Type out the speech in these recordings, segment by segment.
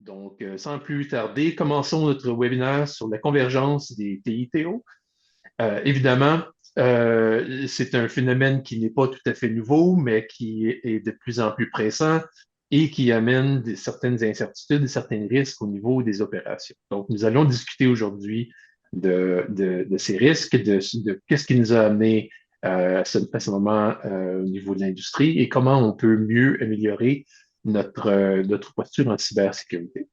Donc, sans plus tarder, commençons notre webinaire sur la convergence des TITO. Évidemment, c'est un phénomène qui n'est pas tout à fait nouveau, mais qui est de plus en plus pressant et qui amène certaines incertitudes et certains risques au niveau des opérations. Donc, nous allons discuter aujourd'hui de ces risques, de qu'est-ce qui nous a amené à ce moment au niveau de l'industrie et comment on peut mieux améliorer notre posture en cybersécurité.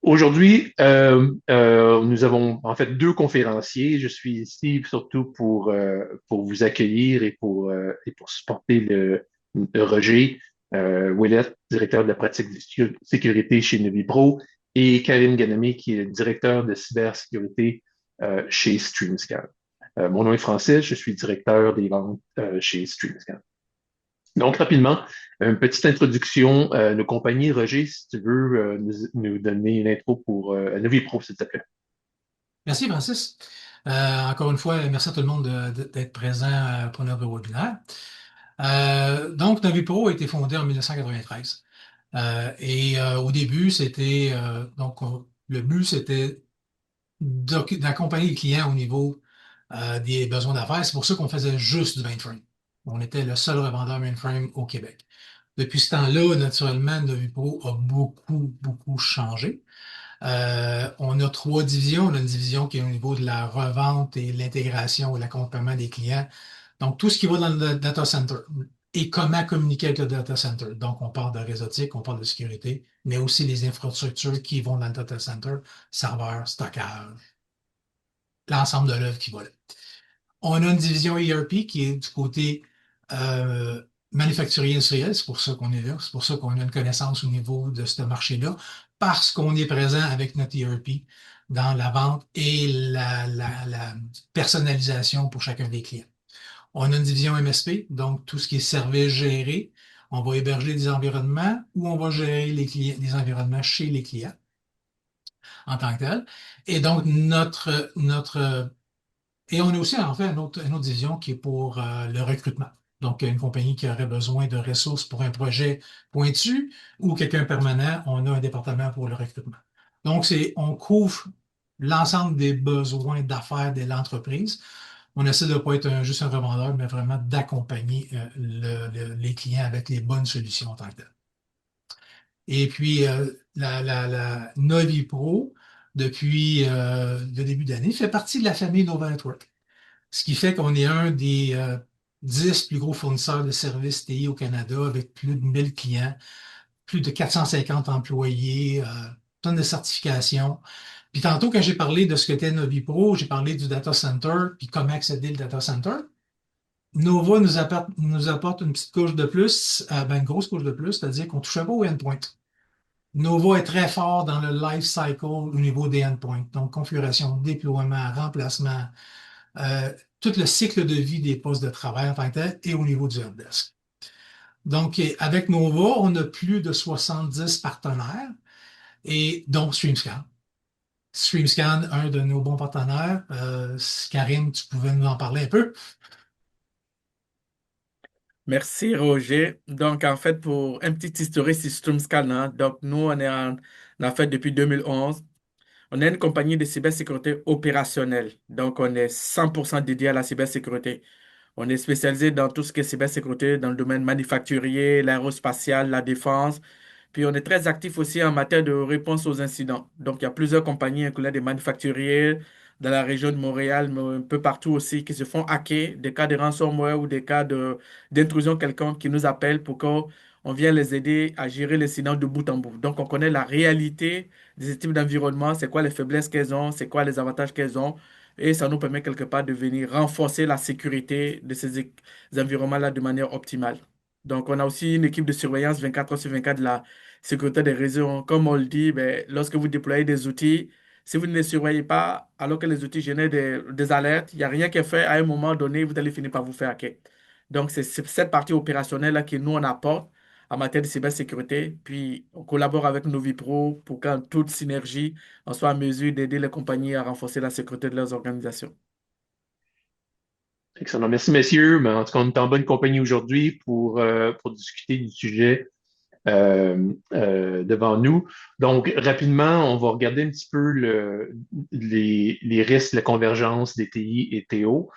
Aujourd'hui, nous avons en fait deux conférenciers. Je suis ici surtout pour vous accueillir et pour supporter le Roger Ouellet, directeur de la pratique de sécurité chez Novipro, et Karim Ganami, qui est directeur de cybersécurité chez StreamScan. Mon nom est Francis, je suis directeur des ventes chez StreamScan. Donc, rapidement, une petite introduction à nos compagnies. Roger, si tu veux nous donner une intro pour Novipro, s'il te plaît. Merci, Francis. Encore une fois, merci à tout le monde d'être présent pour notre webinaire. Donc, Navipro a été fondé en 1993. Au début, le but, c'était d'accompagner les clients au niveau des besoins d'affaires. C'est pour ça qu'on faisait juste du mainframe. On était le seul revendeur mainframe au Québec. Depuis ce temps-là, naturellement, Navipro a beaucoup, beaucoup changé. On a trois divisions. On a une division qui est au niveau de la revente et l'intégration et l'accompagnement des clients. Donc, tout ce qui va dans le data center et comment communiquer avec le data center. Donc, on parle de réseautique, on parle de sécurité, mais aussi les infrastructures qui vont dans le data center, serveurs, stockage, l'ensemble de l'œuvre qui va là. On a une division ERP qui est du côté euh, manufacturier industriel. C'est pour ça qu'on est là. C'est pour ça qu'on a une connaissance au niveau de ce marché-là, parce qu'on est présent avec notre ERP dans la vente et la personnalisation pour chacun des clients. On a une division MSP, donc tout ce qui est service géré. On va héberger des environnements ou on va gérer les environnements chez les clients en tant que tel. Et donc, et on a aussi, en fait, une autre division qui est pour le recrutement. Donc, une compagnie qui aurait besoin de ressources pour un projet pointu ou quelqu'un permanent, on a un département pour le recrutement. Donc, on couvre l'ensemble des besoins d'affaires de l'entreprise. On essaie de ne pas être juste un revendeur, mais vraiment d'accompagner les clients avec les bonnes solutions en tant que tel. Et puis, la Novi Pro, depuis le début d'année, fait partie de la famille Nova Network. Ce qui fait qu'on est un des 10 plus gros fournisseurs de services TI au Canada avec plus de 1000 clients, plus de 450 employés, tonnes de certifications. Puis tantôt, quand j'ai parlé de ce qu'était Novipro, j'ai parlé du data center, puis comment accéder le data center. Nova nous apporte une petite couche de plus, une grosse couche de plus, c'est-à-dire qu'on ne touchait pas au endpoint. Nova est très fort dans le life cycle au niveau des endpoints, donc configuration, déploiement, remplacement, tout le cycle de vie des postes de travail en tant que tel et au niveau du helpdesk. Donc, avec Nova, on a plus de 70 partenaires et dont StreamScan. StreamScan, un de nos bons partenaires. Karine, tu pouvais nous en parler un peu? Merci Roger. Donc en fait pour un petit historique sur StreamScan, hein, donc nous on a fait depuis 2011. On est une compagnie de cybersécurité opérationnelle. Donc on est 100% dédié à la cybersécurité. On est spécialisé dans tout ce qui est cybersécurité dans le domaine manufacturier, l'aérospatial, la défense. Puis on est très actif aussi en matière de réponse aux incidents. Donc il y a plusieurs compagnies, incluant des manufacturiers dans la région de Montréal, mais un peu partout aussi, qui se font hacker, des cas de ransomware ou des cas d'intrusion quelconque qui nous appellent pour qu'on vienne les aider à gérer l'incident de bout en bout. Donc on connaît la réalité de ce type d'environnement, c'est quoi les faiblesses qu'elles ont, c'est quoi les avantages qu'elles ont. Et ça nous permet quelque part de venir renforcer la sécurité de ces environnements-là de manière optimale. Donc, on a aussi une équipe de surveillance 24 heures sur 24 de la sécurité des réseaux. Comme on le dit, ben, lorsque vous déployez des outils, si vous ne les surveillez pas, alors que les outils génèrent des alertes, il n'y a rien qui est fait. À un moment donné, vous allez finir par vous faire hacker. Donc, c'est cette partie opérationnelle-là que nous, on apporte en matière de cybersécurité. Puis, on collabore avec Novipro pour qu'en toute synergie, on soit en mesure d'aider les compagnies à renforcer la sécurité de leurs organisations. Excellent. Merci, messieurs. Mais en tout cas, on est en bonne compagnie aujourd'hui pour discuter du sujet devant nous. Donc, rapidement, on va regarder un petit peu les risques, la convergence des TI et TO.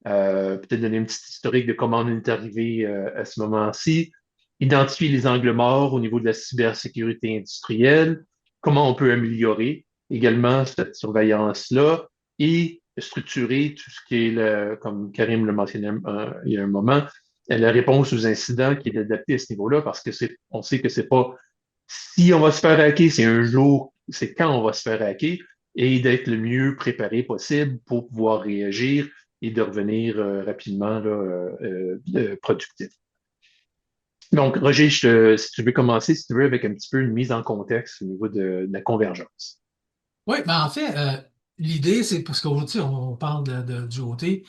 Peut-être donner une petite historique de comment on est arrivé à ce moment-ci. Identifier les angles morts au niveau de la cybersécurité industrielle, comment on peut améliorer également cette surveillance-là et structurer tout ce qui est, comme Karim le mentionnait il y a un moment, la réponse aux incidents qui est adaptée à ce niveau-là parce que on sait que c'est pas si on va se faire hacker, c'est un jour, c'est quand on va se faire hacker et d'être le mieux préparé possible pour pouvoir réagir et de revenir rapidement là, productif. Donc, Roger, si tu veux commencer, si tu veux, avec un petit peu une mise en contexte au niveau de la convergence. Oui, ben en fait, l'idée, c'est parce qu'aujourd'hui, on parle du OT,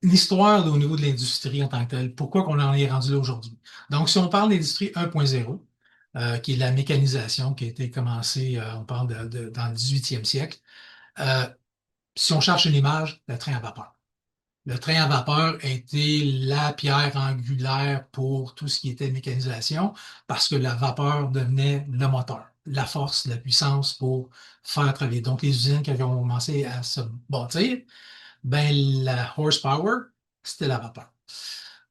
l'histoire au niveau de l'industrie en tant que telle, pourquoi qu'on en est rendu là aujourd'hui. Donc, si on parle d'industrie 1.0, qui est la mécanisation qui a été commencée, on parle dans le 18e siècle, euh, si on cherche une image, le train à vapeur. Le train à vapeur a été la pierre angulaire pour tout ce qui était mécanisation, parce que la vapeur devenait le moteur, la force, la puissance pour faire travailler. Donc, les usines qui ont commencé à se bâtir, ben, la horsepower, c'était la vapeur.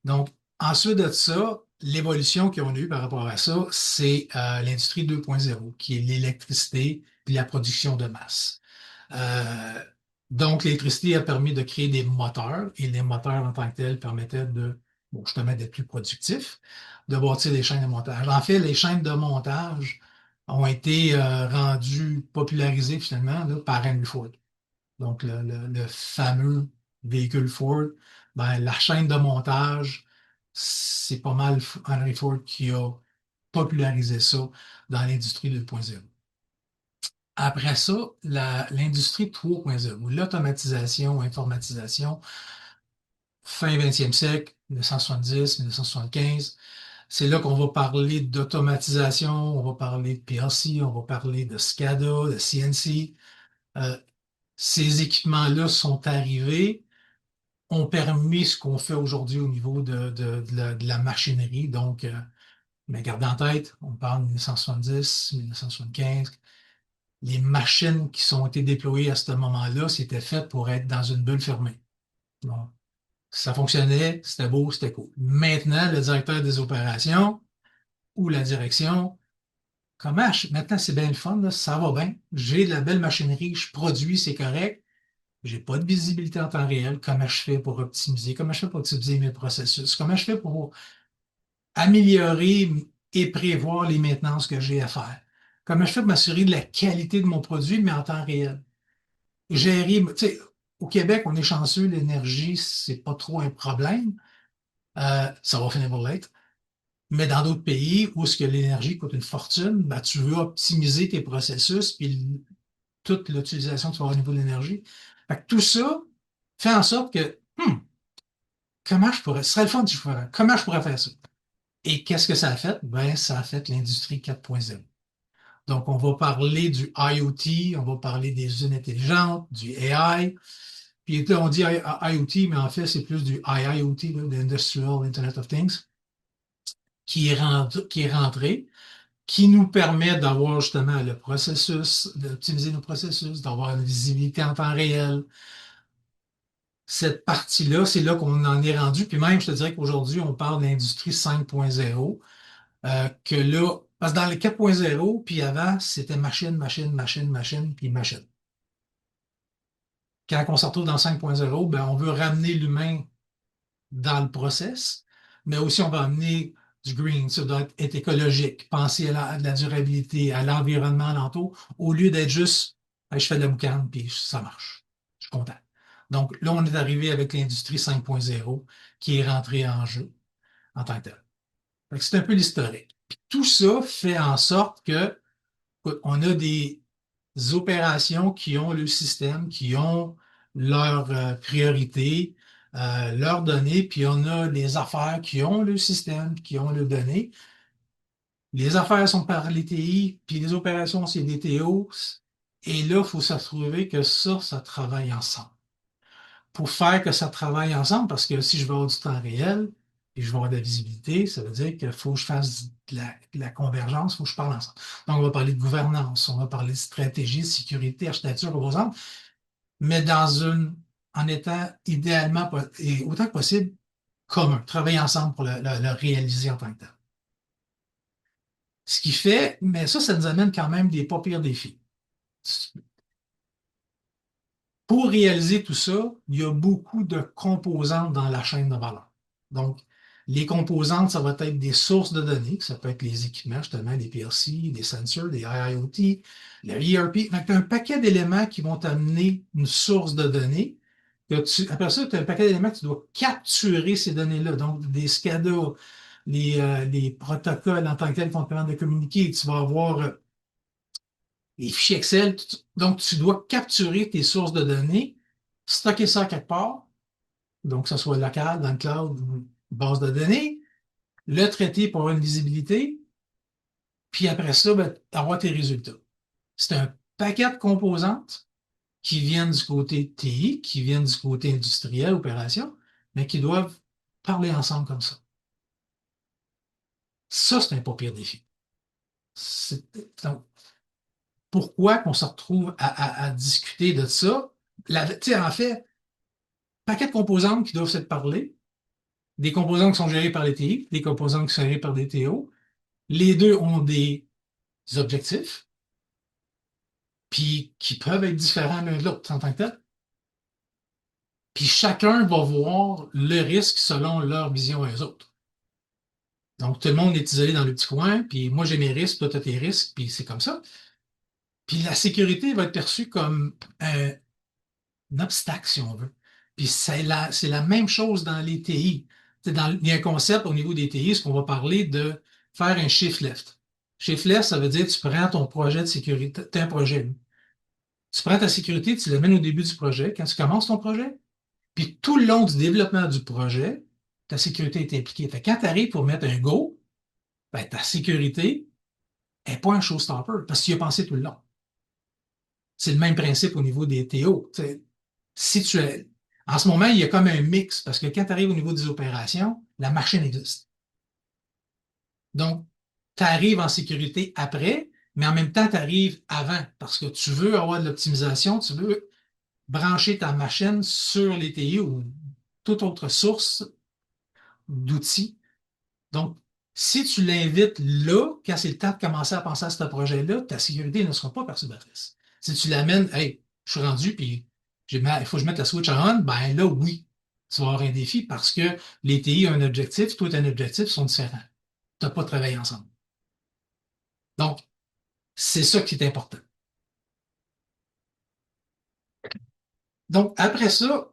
Donc, ensuite de ça, l'évolution qu'on a eue par rapport à ça, c'est l'industrie 2.0, qui est l'électricité et la production de masse. Euh, donc, l'électricité a permis de créer des moteurs et les moteurs en tant que tels permettaient de, bon, justement, d'être plus productifs, de bâtir des chaînes de montage. En fait, les chaînes de montage ont été rendues popularisées finalement là, par Henry Ford. Donc, le fameux véhicule Ford, ben, la chaîne de montage, c'est pas mal Henry Ford qui a popularisé ça dans l'industrie 2.0. Après ça, l'industrie 3.0, l'automatisation, informatisation, fin 20e siècle, 1970, 1975, c'est là qu'on va parler d'automatisation, on va parler de PLC, on va parler de SCADA, de CNC. Euh, Ces équipements-là sont arrivés, ont permis ce qu'on fait aujourd'hui au niveau de la machinerie. Donc, mais gardez en tête, on parle de 1970, 1975. Les machines qui sont été déployées à ce moment-là, c'était fait pour être dans une bulle fermée. Donc, ça fonctionnait, c'était beau, c'était cool. Maintenant, le directeur des opérations ou la direction, maintenant c'est bien le fun, là, ça va bien, j'ai de la belle machinerie, je produis, c'est correct, j'ai pas de visibilité en temps réel, comment je fais pour optimiser, comment je fais pour optimiser mes processus, comment je fais pour améliorer et prévoir les maintenances que j'ai à faire, comment je fais pour m'assurer de la qualité de mon produit, mais en temps réel. Gérer, tu sais, au Québec, on est chanceux, l'énergie, c'est pas trop un problème. Ça va finir par l'être. Mais dans d'autres pays où ce que l'énergie coûte une fortune, ben, tu veux optimiser tes processus puis toute l'utilisation que tu vas avoir au niveau de l'énergie. Fait que tout ça fait en sorte que comment je pourrais, ce serait le fun si je ferais, comment je pourrais faire ça? Et qu'est-ce que ça a fait? Ben, ça a fait l'industrie 4.0. Donc, on va parler du IoT, on va parler des usines intelligentes, du AI. Puis on dit IoT, mais en fait, c'est plus du IIoT, là, l'Industrial Internet of Things, qui est rentré, qui nous permet d'avoir justement le processus, d'optimiser nos processus, d'avoir une visibilité en temps réel. Cette partie-là, c'est là qu'on en est rendu. Puis même, je te dirais qu'aujourd'hui, on parle de l'industrie 5.0, que là, parce que dans les 4.0, puis avant, c'était machine, machine, machine, machine, puis machine. Quand on se retrouve dans 5.0, ben, on veut ramener l'humain dans le process, mais aussi on va amener du green, ça doit être écologique, penser à la durabilité, à l'environnement alentour, au lieu d'être juste, hey, je fais de la boucane, puis ça marche. Je suis content. Donc là, on est arrivé avec l'industrie 5.0 qui est rentrée en jeu en tant que tel. Fait que c'est un peu l'historique. Puis tout ça fait en sorte que écoute, on a des opérations qui ont le système, qui ont leurs priorités, leurs données, puis on a les affaires qui ont le système, qui ont les données. Les affaires sont par les TI, puis les opérations, c'est des TO. Et là, il faut s'assurer que ça travaille ensemble. Pour faire que ça travaille ensemble, parce que si je veux avoir du temps réel, et je vais avoir de la visibilité, ça veut dire qu'il faut que je fasse de la convergence, il faut que je parle ensemble. Donc, on va parler de gouvernance, on va parler de stratégie, de sécurité, architecture, composante, mais en étant idéalement et autant que possible commun, travailler ensemble pour le réaliser en tant que tel. Ce qui fait, mais ça nous amène quand même des pas pires défis. Pour réaliser tout ça, il y a beaucoup de composantes dans la chaîne de valeur. Donc, les composantes, ça va être des sources de données, ça peut être les équipements, justement, des PLC, des sensors, des IoT, le ERP. Donc, tu as un paquet d'éléments qui vont t'amener une source de données. Après ça, tu as un paquet d'éléments que tu dois capturer ces données-là. Donc, des SCADA, les protocoles en tant que tels qui vont te permettre de communiquer. Tu vas avoir les fichiers Excel. Donc, tu dois capturer tes sources de données, stocker ça quelque part, donc que ce soit local, dans le cloud ou une base de données, le traiter pour avoir une visibilité, puis après ça, ben, avoir tes résultats. C'est un paquet de composantes qui viennent du côté TI, qui viennent du côté industriel, opération, mais qui doivent parler ensemble comme ça. Ça, c'est un pas pire défi. Donc, pourquoi qu'on se retrouve à discuter de ça? En fait, paquet de composantes qui doivent se parler, des composantes qui sont gérées par les TI, des composantes qui sont gérées par des TO. Les deux ont des objectifs, puis qui peuvent être différents l'un de l'autre en tant que tel. Puis chacun va voir le risque selon leur vision et eux autres. Donc, tout le monde est isolé dans le petit coin, puis moi j'ai mes risques, toi tu as tes risques, puis c'est comme ça. Puis la sécurité va être perçue comme un obstacle, si on veut. Puis c'est la même chose dans les TI. Il y a un concept au niveau des TI, ce qu'on va parler de faire un shift left. Shift left, ça veut dire que tu prends ton projet de sécurité, tu as un projet. Tu prends ta sécurité, tu l'amènes au début du projet, quand tu commences ton projet, puis tout le long du développement du projet, ta sécurité est impliquée. Fait que quand tu arrives pour mettre un go, ben, ta sécurité n'est pas un showstopper parce que tu y as pensé tout le long. C'est le même principe au niveau des TO. Si tu es, En ce moment, il y a comme un mix parce que quand tu arrives au niveau des opérations, la machine existe. Donc, tu arrives en sécurité après, mais en même temps, tu arrives avant parce que tu veux avoir de l'optimisation, tu veux brancher ta machine sur les TI ou toute autre source d'outils. Donc, si tu l'invites là, quand c'est le temps de commencer à penser à ce projet-là, ta sécurité ne sera pas perturbatrice. Si tu l'amènes, hey, je suis rendu, puis il faut que je mette la switch on, ben là, oui, tu vas avoir un défi parce que les TI ont un objectif, toi, tu as un objectif, ils sont différents. Tu n'as pas travaillé ensemble. Donc, c'est ça qui est important. Donc, après ça,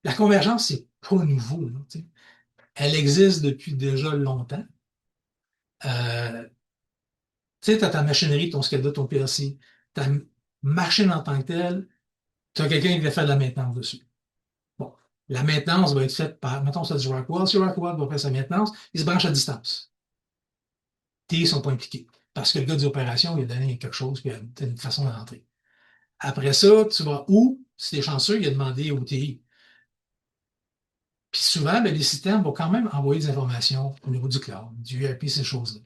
la convergence, c'est pas nouveau, là, tu sais. Elle existe depuis déjà longtemps. Euh, Tu sais, tu as ta machinerie, ton SCADA, ton PLC, ta machine en tant que telle, tu as quelqu'un qui va faire de la maintenance dessus. Bon, la maintenance va être faite par, mettons, ça du Rockwell. Si Rockwell va faire sa maintenance, il se branche à distance. TI ne sont pas impliqués. Parce que le gars des opérations, il a donné quelque chose, puis il a une façon d'entrer. Après ça, tu vas où? Si tu es chanceux, il a demandé au TI. Puis souvent, ben, les systèmes vont quand même envoyer des informations au niveau du cloud, du ERP, ces choses-là.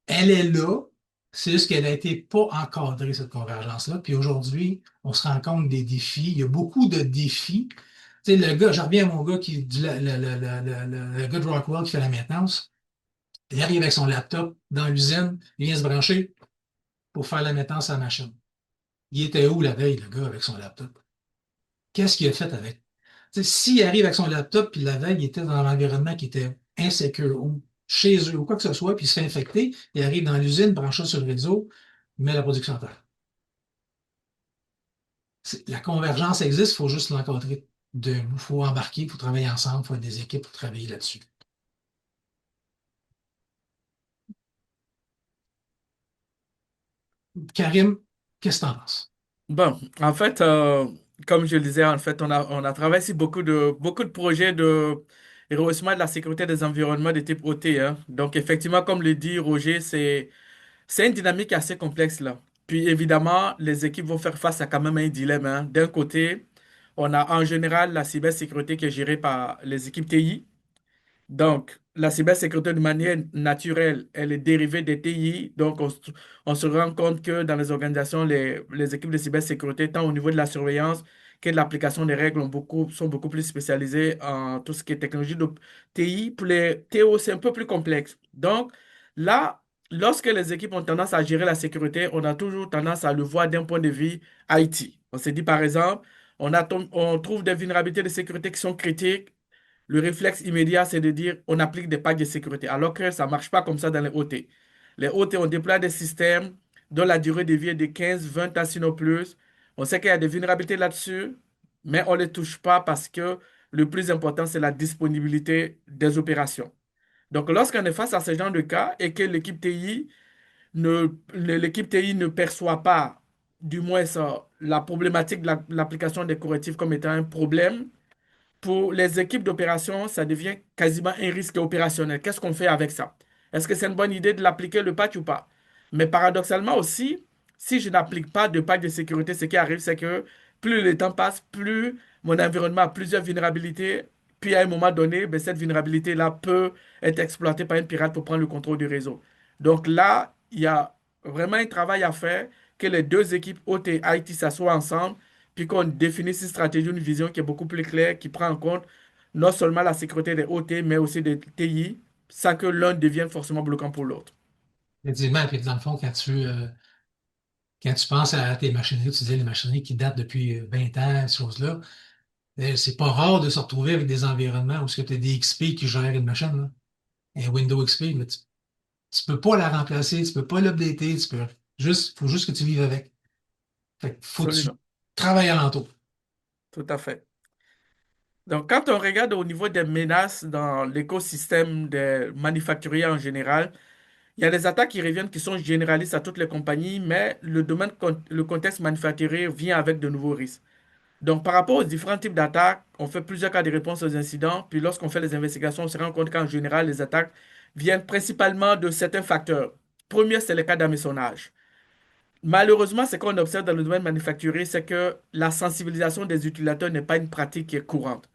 Elle est là, c'est juste qu'elle n'a été pas encadrée, cette convergence-là. Puis aujourd'hui, on se rend compte des défis. Il y a beaucoup de défis. Tu sais, le gars, je reviens à mon gars le gars de Rockwell qui fait la maintenance. Il arrive avec son laptop dans l'usine, il vient se brancher pour faire la maintenance à la machine. Il était où la veille, le gars, avec son laptop? Qu'est-ce qu'il a fait avec? Tu sais, s'il arrive avec son laptop, puis la veille, il était dans un environnement qui était insécure, ou chez eux, ou quoi que ce soit, puis il se fait infecter, il arrive dans l'usine, branche ça sur le réseau, met la production en terre. La convergence existe, il faut juste l'encadrer. Il faut embarquer, il faut travailler ensemble, il faut être des équipes pour travailler là-dessus. Karim, qu'est-ce que tu en penses? Bon, en fait, comme je le disais, en fait, on a travaillé sur beaucoup de projets de rehaussement de la sécurité des environnements de type OT, hein. Donc, effectivement, comme le dit Roger, c'est une dynamique assez complexe là. Puis, évidemment, les équipes vont faire face à quand même un dilemme, hein. D'un côté, on a en général la cybersécurité qui est gérée par les équipes TI. Donc, la cybersécurité de manière naturelle, elle est dérivée des TI. Donc, on se rend compte que dans les organisations, les équipes de cybersécurité, tant au niveau de la surveillance que de l'application des règles, sont beaucoup plus spécialisées en tout ce qui est technologie de TI. Pour les TO, c'est un peu plus complexe. Donc, là, lorsque les équipes ont tendance à gérer la sécurité, on a toujours tendance à le voir d'un point de vue IT. On s'est dit, par exemple, on trouve des vulnérabilités de sécurité qui sont critiques. Le réflexe immédiat, c'est de dire on applique des patchs de sécurité, alors que ça ne marche pas comme ça dans les OT. Les OT, on déploie des systèmes dont la durée de vie est de 15, 20 ans, sinon plus. On sait qu'il y a des vulnérabilités là-dessus, mais on ne les touche pas parce que le plus important, c'est la disponibilité des opérations. Donc, lorsqu'on est face à ce genre de cas et que l'équipe TI ne perçoit pas, du moins ça, la problématique de l'application des correctifs comme étant un problème, pour les équipes d'opération, ça devient quasiment un risque opérationnel. Qu'est-ce qu'on fait avec ça? Est-ce que c'est une bonne idée de l'appliquer le patch ou pas? Mais paradoxalement aussi, si je n'applique pas de patch de sécurité, ce qui arrive, c'est que plus le temps passe, plus mon environnement a plusieurs vulnérabilités. Puis à un moment donné, ben, cette vulnérabilité-là peut être exploitée par un pirate pour prendre le contrôle du réseau. Donc là, il y a vraiment un travail à faire, que les deux équipes OT et IT s'assoient ensemble puis qu'on définisse une stratégie, une vision qui est beaucoup plus claire, qui prend en compte non seulement la sécurité des OT, mais aussi des TI, sans que l'un devienne forcément bloquant pour l'autre. Effectivement, puis dans le fond, quand tu penses à tes machineries, tu disais les machineries qui datent depuis 20 ans, ces choses-là, c'est pas rare de se retrouver avec des environnements où tu as des XP qui gèrent une machine, là. Un Windows XP, mais tu peux pas la remplacer, tu peux pas l'updater, faut juste que tu vives avec. Fait que faut que tu Absolument. travailles alentour. Tout à fait. Donc, quand on regarde au niveau des menaces dans l'écosystème des manufacturiers en général, il y a des attaques qui reviennent qui sont généralistes à toutes les compagnies, mais le contexte manufacturier vient avec de nouveaux risques. Donc, par rapport aux différents types d'attaques, on fait plusieurs cas de réponse aux incidents. Puis, lorsqu'on fait les investigations, on se rend compte qu'en général, les attaques viennent principalement de certains facteurs. Premier, c'est le cas d'hameçonnage. Malheureusement, ce qu'on observe dans le domaine manufacturier, c'est que la sensibilisation des utilisateurs n'est pas une pratique qui est courante.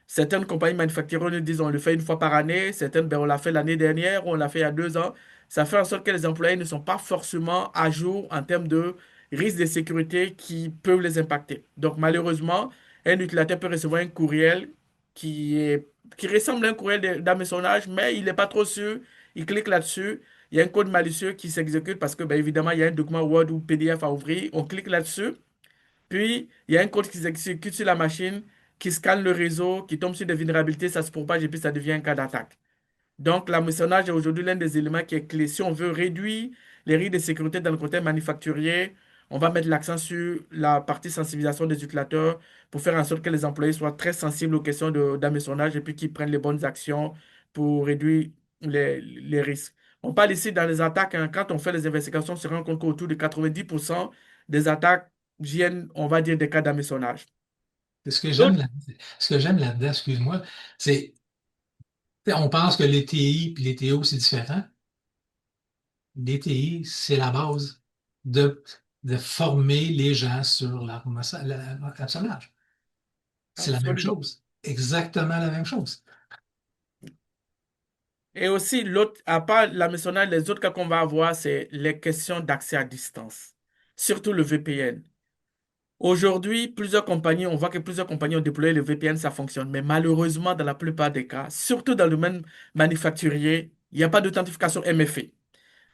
Certaines compagnies manufacturières nous disent on le fait une fois par année, certaines ben, on l'a fait l'année dernière, on l'a fait il y a 2 ans. Ça fait en sorte que les employés ne sont pas forcément à jour en termes de risques de sécurité qui peuvent les impacter. Donc malheureusement, un utilisateur peut recevoir un courriel qui ressemble à un courriel d'hameçonnage, mais il n'est pas trop sûr. Il clique là-dessus. Il y a un code malicieux qui s'exécute parce que, ben, évidemment, il y a un document Word ou PDF à ouvrir. On clique là-dessus. Puis, il y a un code qui s'exécute sur la machine, qui scanne le réseau, qui tombe sur des vulnérabilités, ça se propage et puis ça devient un cas d'attaque. Donc, l'hameçonnage est aujourd'hui l'un des éléments qui est clé. Si on veut réduire les risques de sécurité dans le contexte manufacturier, on va mettre l'accent sur la partie sensibilisation des utilisateurs pour faire en sorte que les employés soient très sensibles aux questions d'hameçonnage et puis qu'ils prennent les bonnes actions pour réduire les risques. On parle ici dans les attaques, hein, quand on fait les investigations, on se rend compte qu'autour de 90% des attaques viennent, on va dire, des cas d'hameçonnage. Ce que j'aime D'autres, là, ce que j'aime là-dedans, excuse-moi, c'est, on pense que les TI et les TO, c'est différent. Les TI, c'est la base de, de former les gens sur l'hameçonnage. C'est la même absolument. chose. Exactement la même chose. Et aussi, l'autre, à part la missionnaire, les autres cas qu'on va avoir, c'est les questions d'accès à distance, surtout le VPN. Aujourd'hui, on voit que plusieurs compagnies ont déployé le VPN, ça fonctionne. Mais malheureusement, dans la plupart des cas, surtout dans le domaine manufacturier, il n'y a pas d'authentification MFA.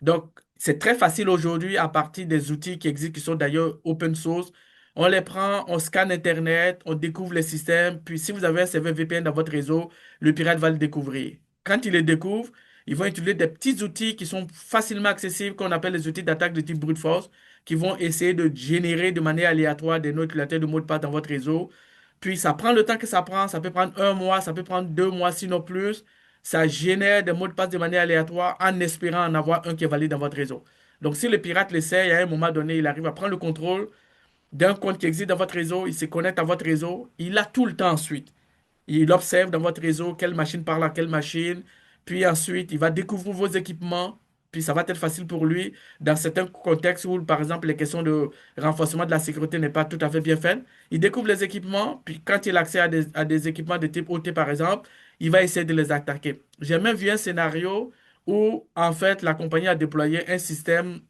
Donc, c'est très facile aujourd'hui à partir des outils qui existent, qui sont d'ailleurs open source. On les prend, on scanne Internet, on découvre les systèmes. Puis, si vous avez un serveur VPN dans votre réseau, le pirate va le découvrir. Quand il le découvre, ils vont utiliser des petits outils qui sont facilement accessibles, qu'on appelle les outils d'attaque de type brute force, qui vont essayer de générer de manière aléatoire des noms utilisateurs de mots de passe dans votre réseau. Puis, ça prend le temps que ça prend. Ça peut prendre 1 mois, ça peut prendre 2 mois, sinon plus. Ça génère des mots de passe de manière aléatoire en espérant en avoir un qui est valide dans votre réseau. Donc, si le pirate l'essaie, à un moment donné, il arrive à prendre le contrôle d'un compte qui existe dans votre réseau, il se connecte à votre réseau, il a tout le temps ensuite. Il observe dans votre réseau quelle machine parle à quelle machine, puis ensuite, il va découvrir vos équipements, puis ça va être facile pour lui dans certains contextes où, par exemple, les questions de renforcement de la sécurité n'est pas tout à fait bien faites. Il découvre les équipements, puis quand il a accès à des équipements de type OT, par exemple, il va essayer de les attaquer. J'ai même vu un scénario où, en fait, la compagnie a déployé un système,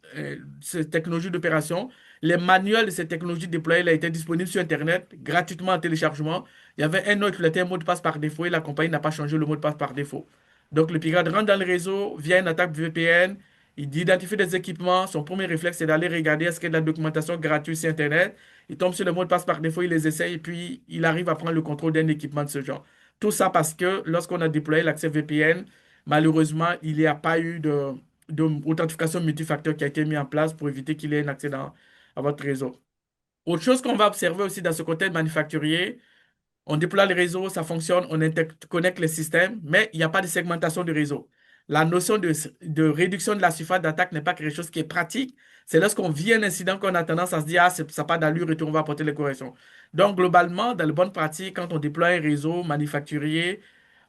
cette technologie d'opération. Les manuels de cette technologie déployée, il a été disponible sur Internet, gratuitement en téléchargement. Il y avait un autre qui était un mot de passe par défaut et la compagnie n'a pas changé le mot de passe par défaut. Donc, le pirate rentre dans le réseau via une attaque VPN. Il identifie des équipements. Son premier réflexe, c'est d'aller regarder est-ce qu'il y a de la documentation gratuite sur Internet. Il tombe sur le mot de passe par défaut, il les essaye et puis il arrive à prendre le contrôle d'un équipement de ce genre. Tout ça parce que lorsqu'on a déployé l'accès VPN, malheureusement, il n'y a pas eu d'authentification multifacteur qui a été mis en place pour éviter qu'il ait un accès à votre réseau. Autre chose qu'on va observer aussi dans ce côté manufacturier, on déploie le réseau, ça fonctionne, on connecte les systèmes, mais il n'y a pas de segmentation du réseau. La notion de réduction de la surface d'attaque n'est pas quelque chose qui est pratique. C'est lorsqu'on vit un incident qu'on a tendance à se dire, ah, ça n'a pas d'allure et tout, on va apporter les corrections. Donc, globalement, dans les bonnes pratiques, quand on déploie un réseau manufacturier,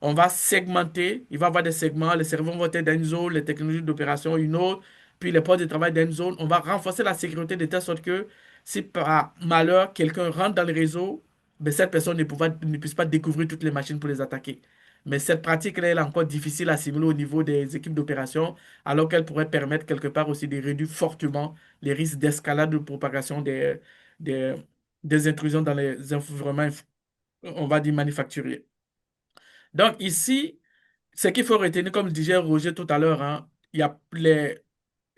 on va segmenter, il va y avoir des segments, les serveurs vont être dans une zone, les technologies d'opération une autre, puis les postes de travail dans une zone. On va renforcer la sécurité de telle sorte que si par malheur, quelqu'un rentre dans le réseau, ben, cette personne ne puisse pas découvrir toutes les machines pour les attaquer. Mais cette pratique-là, elle est encore difficile à assimiler au niveau des équipes d'opération, alors qu'elle pourrait permettre quelque part aussi de réduire fortement les risques d'escalade de propagation des, des intrusions dans les environnements, on va dire, manufacturiers. Donc ici, ce qu'il faut retenir, comme disait Roger tout à l'heure, hein, il y a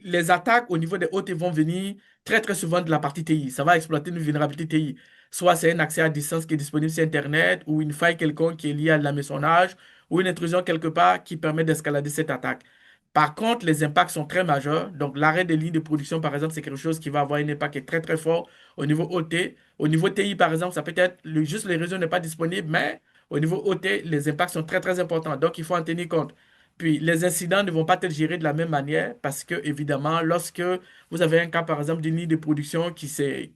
les attaques au niveau des OT vont venir très très souvent de la partie TI. Ça va exploiter une vulnérabilité TI. Soit c'est un accès à distance qui est disponible sur Internet, ou une faille quelconque qui est liée à l'hameçonnage, ou une intrusion quelque part qui permet d'escalader cette attaque. Par contre, les impacts sont très majeurs. Donc, l'arrêt des lignes de production, par exemple, c'est quelque chose qui va avoir un impact qui est très très fort au niveau OT. Au niveau TI, par exemple, ça peut être juste le réseau n'est pas disponible, mais au niveau OT, les impacts sont très très importants. Donc, il faut en tenir compte. Puis les incidents ne vont pas être gérés de la même manière parce que, évidemment, lorsque vous avez un cas, par exemple, d'une ligne de production qui se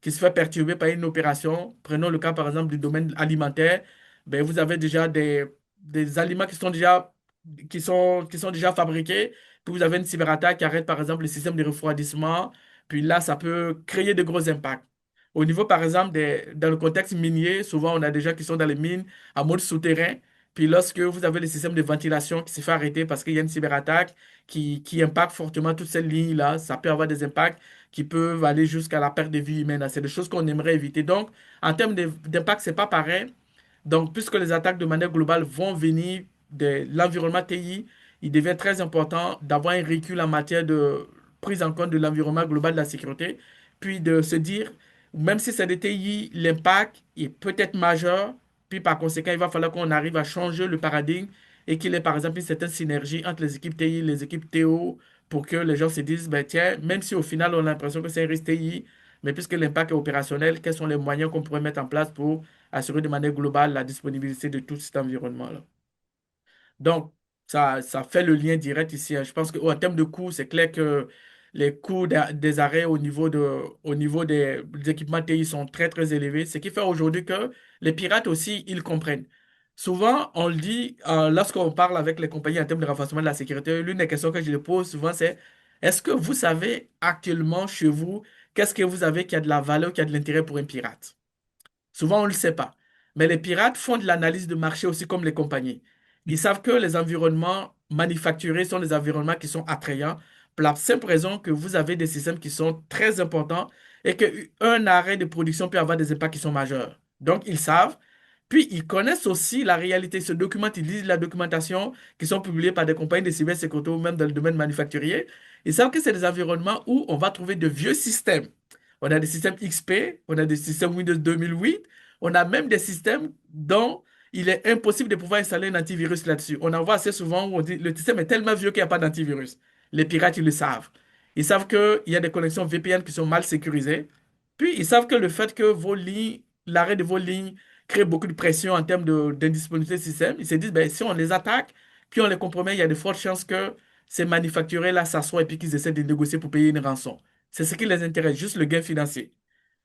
fait perturber par une opération, prenons le cas, par exemple, du domaine alimentaire, ben, vous avez déjà des aliments qui sont déjà fabriqués, puis vous avez une cyberattaque qui arrête, par exemple, le système de refroidissement, puis là, ça peut créer de gros impacts. Au niveau, par exemple, dans le contexte minier, souvent, on a des gens qui sont dans les mines en mode souterrain. Puis lorsque vous avez le système de ventilation qui se fait arrêter parce qu'il y a une cyberattaque qui impacte fortement toutes ces lignes-là, ça peut avoir des impacts qui peuvent aller jusqu'à la perte de vie humaine. C'est des choses qu'on aimerait éviter. Donc, en termes d'impact, c'est pas pareil. Donc, puisque les attaques de manière globale vont venir de l'environnement TI, il devient très important d'avoir un recul en matière de prise en compte de l'environnement global de la sécurité, puis de se dire, même si c'est des TI, l'impact est peut-être majeur, puis par conséquent, il va falloir qu'on arrive à changer le paradigme et qu'il y ait par exemple une certaine synergie entre les équipes TI et les équipes TO pour que les gens se disent, ben, tiens, même si au final on a l'impression que c'est un risque TI, mais puisque l'impact est opérationnel, quels sont les moyens qu'on pourrait mettre en place pour assurer de manière globale la disponibilité de tout cet environnement-là. Donc, ça fait le lien direct ici, hein. Je pense qu'en termes de coûts, c'est clair que les coûts des arrêts au niveau des équipements TI sont très, très élevés. Ce qui fait aujourd'hui que les pirates aussi, ils comprennent. Souvent, on le dit, lorsqu'on parle avec les compagnies en termes de renforcement de la sécurité, l'une des questions que je leur pose souvent, c'est est-ce que vous savez actuellement chez vous, qu'est-ce que vous avez qui a de la valeur, qui a de l'intérêt pour un pirate? Souvent, on ne le sait pas. Mais les pirates font de l'analyse de marché aussi comme les compagnies. Ils savent que les environnements manufacturés sont des environnements qui sont attrayants pour la simple raison que vous avez des systèmes qui sont très importants et qu'un arrêt de production peut avoir des impacts qui sont majeurs. Donc, ils savent. Puis, ils connaissent aussi la réalité. Ils se documentent, ils lisent la documentation qui sont publiées par des compagnies de cybersécurité ou même dans le domaine manufacturier. Ils savent que c'est des environnements où on va trouver de vieux systèmes. On a des systèmes XP, on a des systèmes Windows 2008, on a même des systèmes dont il est impossible de pouvoir installer un antivirus là-dessus. On en voit assez souvent où on dit le système est tellement vieux qu'il n'y a pas d'antivirus. Les pirates, ils le savent. Ils savent qu'il y a des connexions VPN qui sont mal sécurisées. Puis, ils savent que le fait que vos lignes, l'arrêt de vos lignes crée beaucoup de pression en termes d'indisponibilité du système, ils se disent, ben, si on les attaque, puis on les compromet, il y a de fortes chances que ces manufacturiers-là s'assoient et puis qu'ils essaient de négocier pour payer une rançon. C'est ce qui les intéresse, juste le gain financier.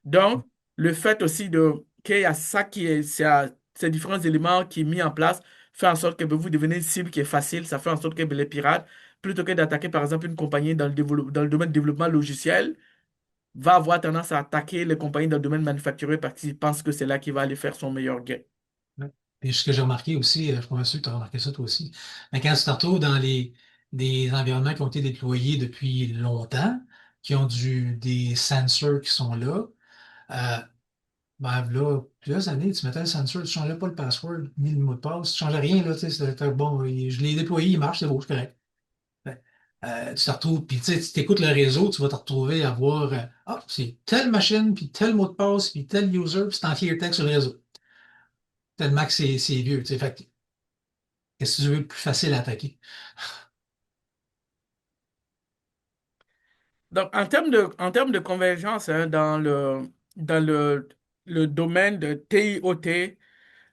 Donc, le fait aussi qu'il y a ça qui est, ces différents éléments qui sont mis en place fait en sorte que ben, vous devenez une cible qui est facile. Ça fait en sorte que ben, les pirates, plutôt que d'attaquer par exemple une compagnie dans le domaine du développement logiciel, va avoir tendance à attaquer les compagnies dans le domaine manufacturier parce qu'il pense que c'est là qu'il va aller faire son meilleur gain. Ouais. Et ce que j'ai remarqué aussi, je suis pas sûr que tu as remarqué ça toi aussi, mais quand tu te retrouves dans des environnements qui ont été déployés depuis longtemps, qui ont des sensors qui sont là, euh, ben là, plusieurs années, tu mettais le sensor, tu ne changeais pas le password ni le mot de passe, tu ne changeais rien, là, tu sais, bon, je l'ai déployé, il marche, c'est beau, c'est correct. Ben, tu te retrouves, puis tu sais, tu t'écoutes le réseau, tu vas te retrouver à voir, ah, c'est telle machine, puis tel mot de passe, puis tel user, puis c'est en clear text sur le réseau. Tellement que c'est vieux, tu sais, fait que qu'est-ce que tu veux de plus facile à attaquer? Donc, en termes de convergence hein, dans le domaine de TIOT,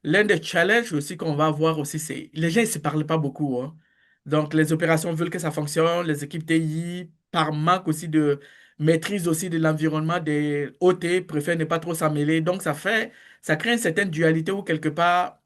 l'un des challenges aussi qu'on va avoir aussi, c'est les gens ne se parlent pas beaucoup. Hein. Donc, les opérations veulent que ça fonctionne, les équipes TI, par manque aussi de maîtrise aussi de l'environnement des OT, préfèrent ne pas trop s'en mêler. Donc, ça crée une certaine dualité où quelque part,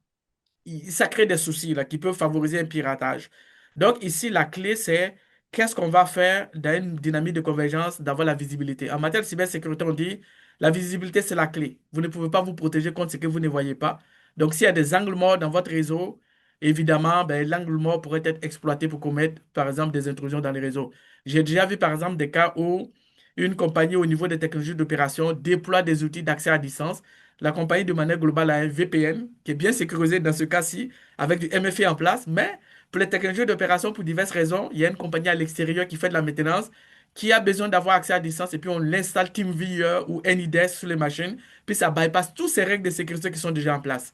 ça crée des soucis là, qui peuvent favoriser un piratage. Donc ici, la clé, c'est qu'est-ce qu'on va faire dans une dynamique de convergence, d'avoir la visibilité. En matière de cybersécurité, on dit la visibilité, c'est la clé. Vous ne pouvez pas vous protéger contre ce que vous ne voyez pas. Donc s'il y a des angles morts dans votre réseau, évidemment, ben, l'angle mort pourrait être exploité pour commettre, par exemple, des intrusions dans les réseaux. J'ai déjà vu, par exemple, des cas où une compagnie au niveau des technologies d'opération déploie des outils d'accès à distance. La compagnie, de manière globale, a un VPN qui est bien sécurisé dans ce cas-ci, avec du MFA en place. Mais pour les technologies d'opération, pour diverses raisons, il y a une compagnie à l'extérieur qui fait de la maintenance, qui a besoin d'avoir accès à distance, et puis on l'installe TeamViewer ou AnyDesk sur les machines, puis ça bypasse toutes ces règles de sécurité qui sont déjà en place.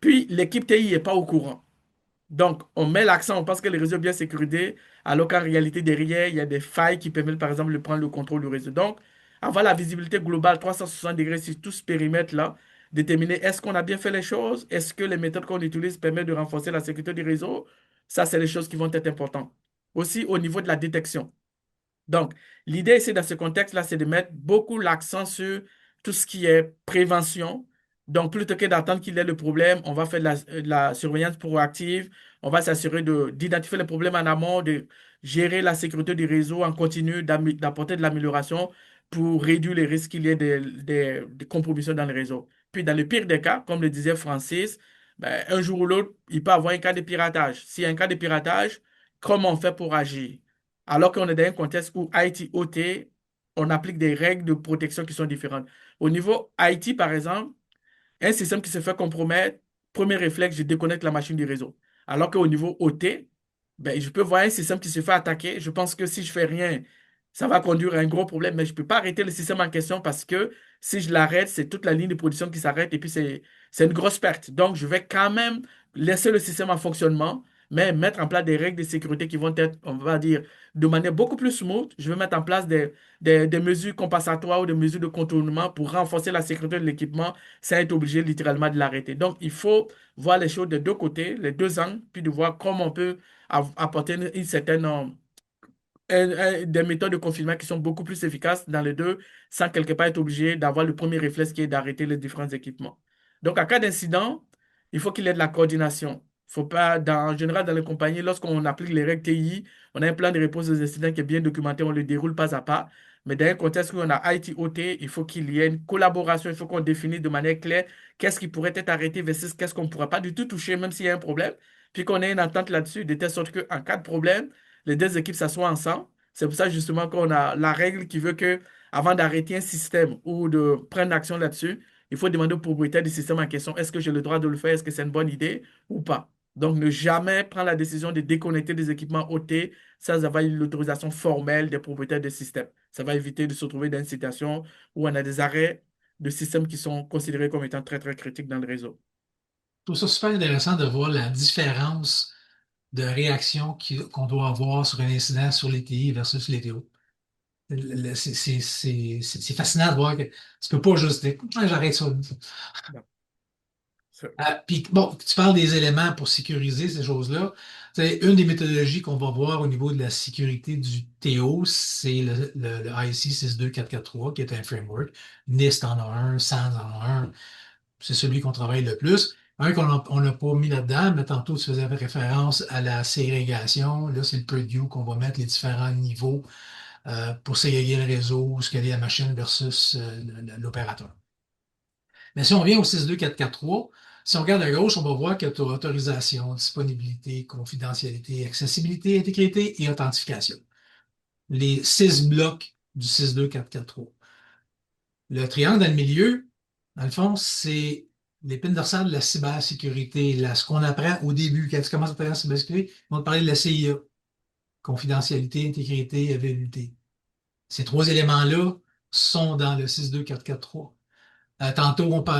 Puis l'équipe TI n'est pas au courant. Donc, on met l'accent, on pense que le réseau est bien sécurisé, alors qu'en réalité, derrière, il y a des failles qui permettent, par exemple, de prendre le contrôle du réseau. Donc, avoir la visibilité globale 360 degrés sur tout ce périmètre-là, déterminer est-ce qu'on a bien fait les choses, est-ce que les méthodes qu'on utilise permettent de renforcer la sécurité du réseau, ça, c'est les choses qui vont être importantes. Aussi, au niveau de la détection. Donc, l'idée ici, dans ce contexte-là, c'est de mettre beaucoup l'accent sur tout ce qui est prévention. Donc, plutôt que d'attendre qu'il y ait le problème, on va faire de la surveillance proactive. On va s'assurer d'identifier les problèmes en amont, de gérer la sécurité du réseau en continu, d'apporter de l'amélioration pour réduire les risques qu'il y ait des compromissions dans le réseau. Puis, dans le pire des cas, comme le disait Francis, ben, un jour ou l'autre, il peut y avoir un cas de piratage. S'il y a un cas de piratage, comment on fait pour agir? Alors qu'on est dans un contexte où IT-OT, on applique des règles de protection qui sont différentes. Au niveau IT, par exemple, un système qui se fait compromettre, premier réflexe, je déconnecte la machine du réseau. Alors qu'au niveau OT, ben, je peux voir un système qui se fait attaquer. Je pense que si je fais rien, ça va conduire à un gros problème, mais je ne peux pas arrêter le système en question parce que si je l'arrête, c'est toute la ligne de production qui s'arrête et puis c'est une grosse perte. Donc, je vais quand même laisser le système en fonctionnement, mais mettre en place des règles de sécurité qui vont être, on va dire, de manière beaucoup plus smooth. Je vais mettre en place des mesures compensatoires ou des mesures de contournement pour renforcer la sécurité de l'équipement sans être obligé littéralement de l'arrêter. Donc, il faut voir les choses de deux côtés, les deux angles, puis de voir comment on peut apporter une certaine, des méthodes de confinement qui sont beaucoup plus efficaces dans les deux, sans quelque part être obligé d'avoir le premier réflexe qui est d'arrêter les différents équipements. Donc, en cas d'incident, il faut qu'il y ait de la coordination. Faut pas, en général, dans les compagnies, lorsqu'on applique les règles TI, on a un plan de réponse aux incidents qui est bien documenté, on le déroule pas à pas. Mais dans un contexte où on a IT-OT, il faut qu'il y ait une collaboration, il faut qu'on définisse de manière claire qu'est-ce qui pourrait être arrêté versus qu'est-ce qu'on ne pourra pas du tout toucher, même s'il y a un problème, puis qu'on ait une entente là-dessus, de telle sorte qu'en cas de problème, les deux équipes s'assoient ensemble. C'est pour ça justement qu'on a la règle qui veut que avant d'arrêter un système ou de prendre action là-dessus, il faut demander au propriétaire du système en question, est-ce que j'ai le droit de le faire, est-ce que c'est une bonne idée ou pas. Donc, ne jamais prendre la décision de déconnecter des équipements OT sans avoir l'autorisation formelle des propriétaires des systèmes. Ça va éviter de se retrouver dans une situation où on a des arrêts de systèmes qui sont considérés comme étant très, très critiques dans le réseau. Je trouve ça super intéressant de voir la différence de réaction qu'on doit avoir sur un incident sur les TI versus les TO. C'est fascinant de voir que tu peux pas juste dire, ah, j'arrête ça. Donc, ça- Puis bon, tu parles des éléments pour sécuriser ces choses-là. C'est une des méthodologies qu'on va voir au niveau de la sécurité du TO, c'est le IC 62443, qui est un framework. NIST en a un, SANS en a un. C'est celui qu'on travaille le plus. Un qu'on n'a pas mis là-dedans, mais tantôt, tu faisais référence à la ségrégation. Là, c'est le purview qu'on va mettre les différents niveaux pour ségréguer le réseau, scaler la machine versus l'opérateur. Mais si on vient au 62443, si on regarde à gauche, on va voir que tu as autorisation, disponibilité, confidentialité, accessibilité, intégrité et authentification. Les 6 blocs du 62443. Le triangle dans le milieu, dans le fond, c'est l'épine dorsale de la cybersécurité. Là, ce qu'on apprend au début, quand tu commences à travailler en cybersécurité, ils vont te parler de la CIA, confidentialité, intégrité, availabilité. Ces 3 éléments-là sont dans le 62443. Tantôt, tu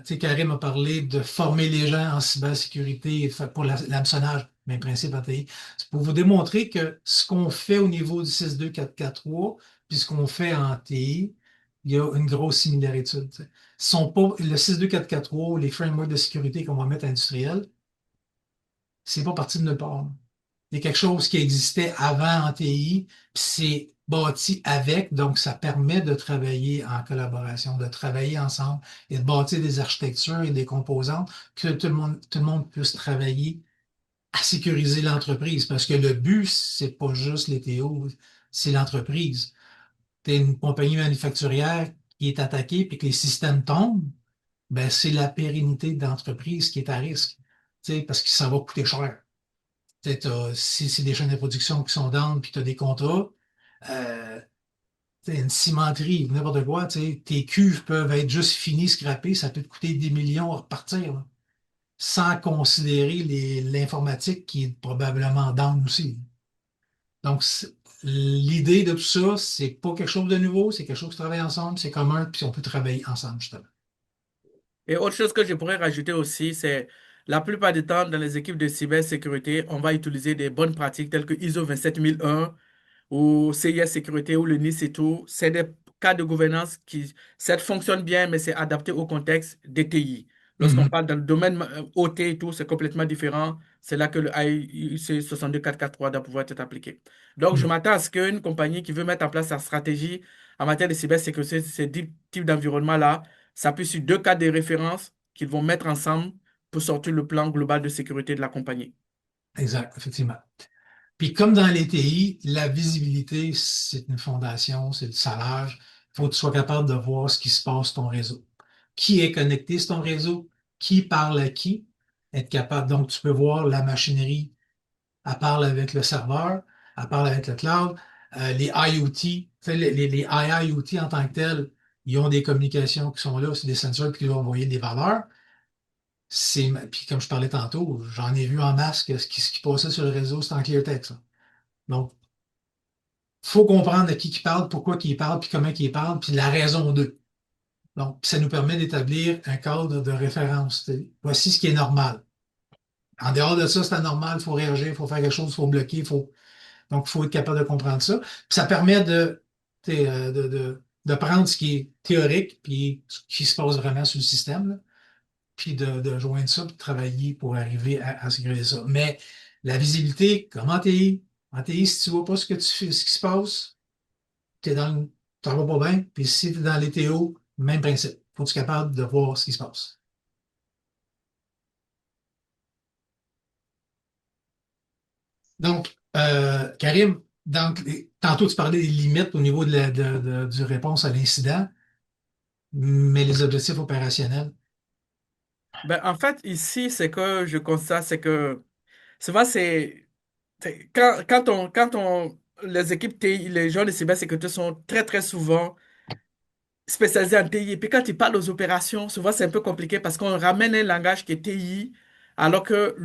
sais, Karim a parlé de former les gens en cybersécurité pour l'hameçonnage. Même principe en TI. C'est pour vous démontrer que ce qu'on fait au niveau du 62443 puis ce qu'on fait en TI, il y a une grosse similitude. Tu sais. Sont pas, le 62443, les frameworks de sécurité qu'on va mettre industriels, c'est pas parti de nulle part. Il y a quelque chose qui existait avant en TI, puis c'est bâti avec, donc ça permet de travailler en collaboration, de travailler ensemble et de bâtir des architectures et des composantes que tout le monde puisse travailler à sécuriser l'entreprise. Parce que le but, c'est pas juste les TO, c'est l'entreprise. Tu es une compagnie manufacturière qui est attaquée puis que les systèmes tombent, ben c'est la pérennité de l'entreprise qui est à risque. Tu sais, parce que ça va coûter cher. Si c'est des chaînes de production qui sont down puis tu as des contrats, euh, une cimenterie, n'importe quoi, tes cuves peuvent être juste finies, scrappées, ça peut te coûter des millions à repartir, là, sans considérer l'informatique qui est probablement down aussi. Donc, l'idée de tout ça, c'est pas quelque chose de nouveau, c'est quelque chose qui travaille ensemble, c'est commun, puis on peut travailler ensemble, justement. Et autre chose que je pourrais rajouter aussi, c'est la plupart du temps, dans les équipes de cybersécurité, on va utiliser des bonnes pratiques telles que ISO 27001 ou CIS Sécurité ou le NIS et tout. C'est des cas de gouvernance qui, certes, fonctionnent bien, mais c'est adapté au contexte des TI. Lorsqu'on Mhm. parle dans le domaine OT et tout, c'est complètement différent. C'est là que le IEC 62443 doit pouvoir être appliqué. Donc, je Mhm. m'attends à ce qu'une compagnie qui veut mettre en place sa stratégie en matière de cybersécurité, ces types d'environnement-là, s'appuie sur 2 cas de référence qu'ils vont mettre ensemble pour sortir le plan global de sécurité de la compagnie. Exact, effectivement. Puis comme dans les TI, la visibilité, c'est une fondation, c'est le salaire. Il faut que tu sois capable de voir ce qui se passe sur ton réseau. Qui est connecté sur ton réseau? Qui parle à qui? Être capable, donc tu peux voir la machinerie, elle parle avec le serveur, elle parle avec le cloud. Les IoT, tu sais, les IIoT en tant que tels, ils ont des communications qui sont là, c'est des sensors qui vont envoyer des valeurs. Puis comme je parlais tantôt, j'en ai vu en masse que ce qui passait sur le réseau, c'est en clear text. Là. Donc, faut comprendre à qui parle, pourquoi qui parle, puis comment qui parle, puis la raison d'eux. Donc, ça nous permet d'établir un cadre de référence. Voici ce qui est normal. En dehors de ça, c'est anormal, il faut réagir, il faut faire quelque chose, il faut bloquer, donc il faut être capable de comprendre ça. Puis ça permet de prendre ce qui est théorique, puis ce qui se passe vraiment sur le système, là, puis de joindre ça, puis de travailler pour arriver à sécuriser ça. Mais la visibilité, comme en TI, si tu vois pas ce que tu fais, ce qui se passe, t'es dans le, t'en vas pas bien. Puis si t'es dans les TO, même principe. Faut être capable de voir ce qui se passe. Donc, Karim, tantôt tu parlais des limites au niveau du réponse à l'incident, mais les objectifs opérationnels. Ben, en fait, ici, c'est que je constate, c'est que souvent, les équipes TI, les gens de cybersécurité sont très, très souvent spécialisé en TI. Et puis quand il parle aux opérations, souvent c'est un peu compliqué parce qu'on ramène un langage qui est TI, alors que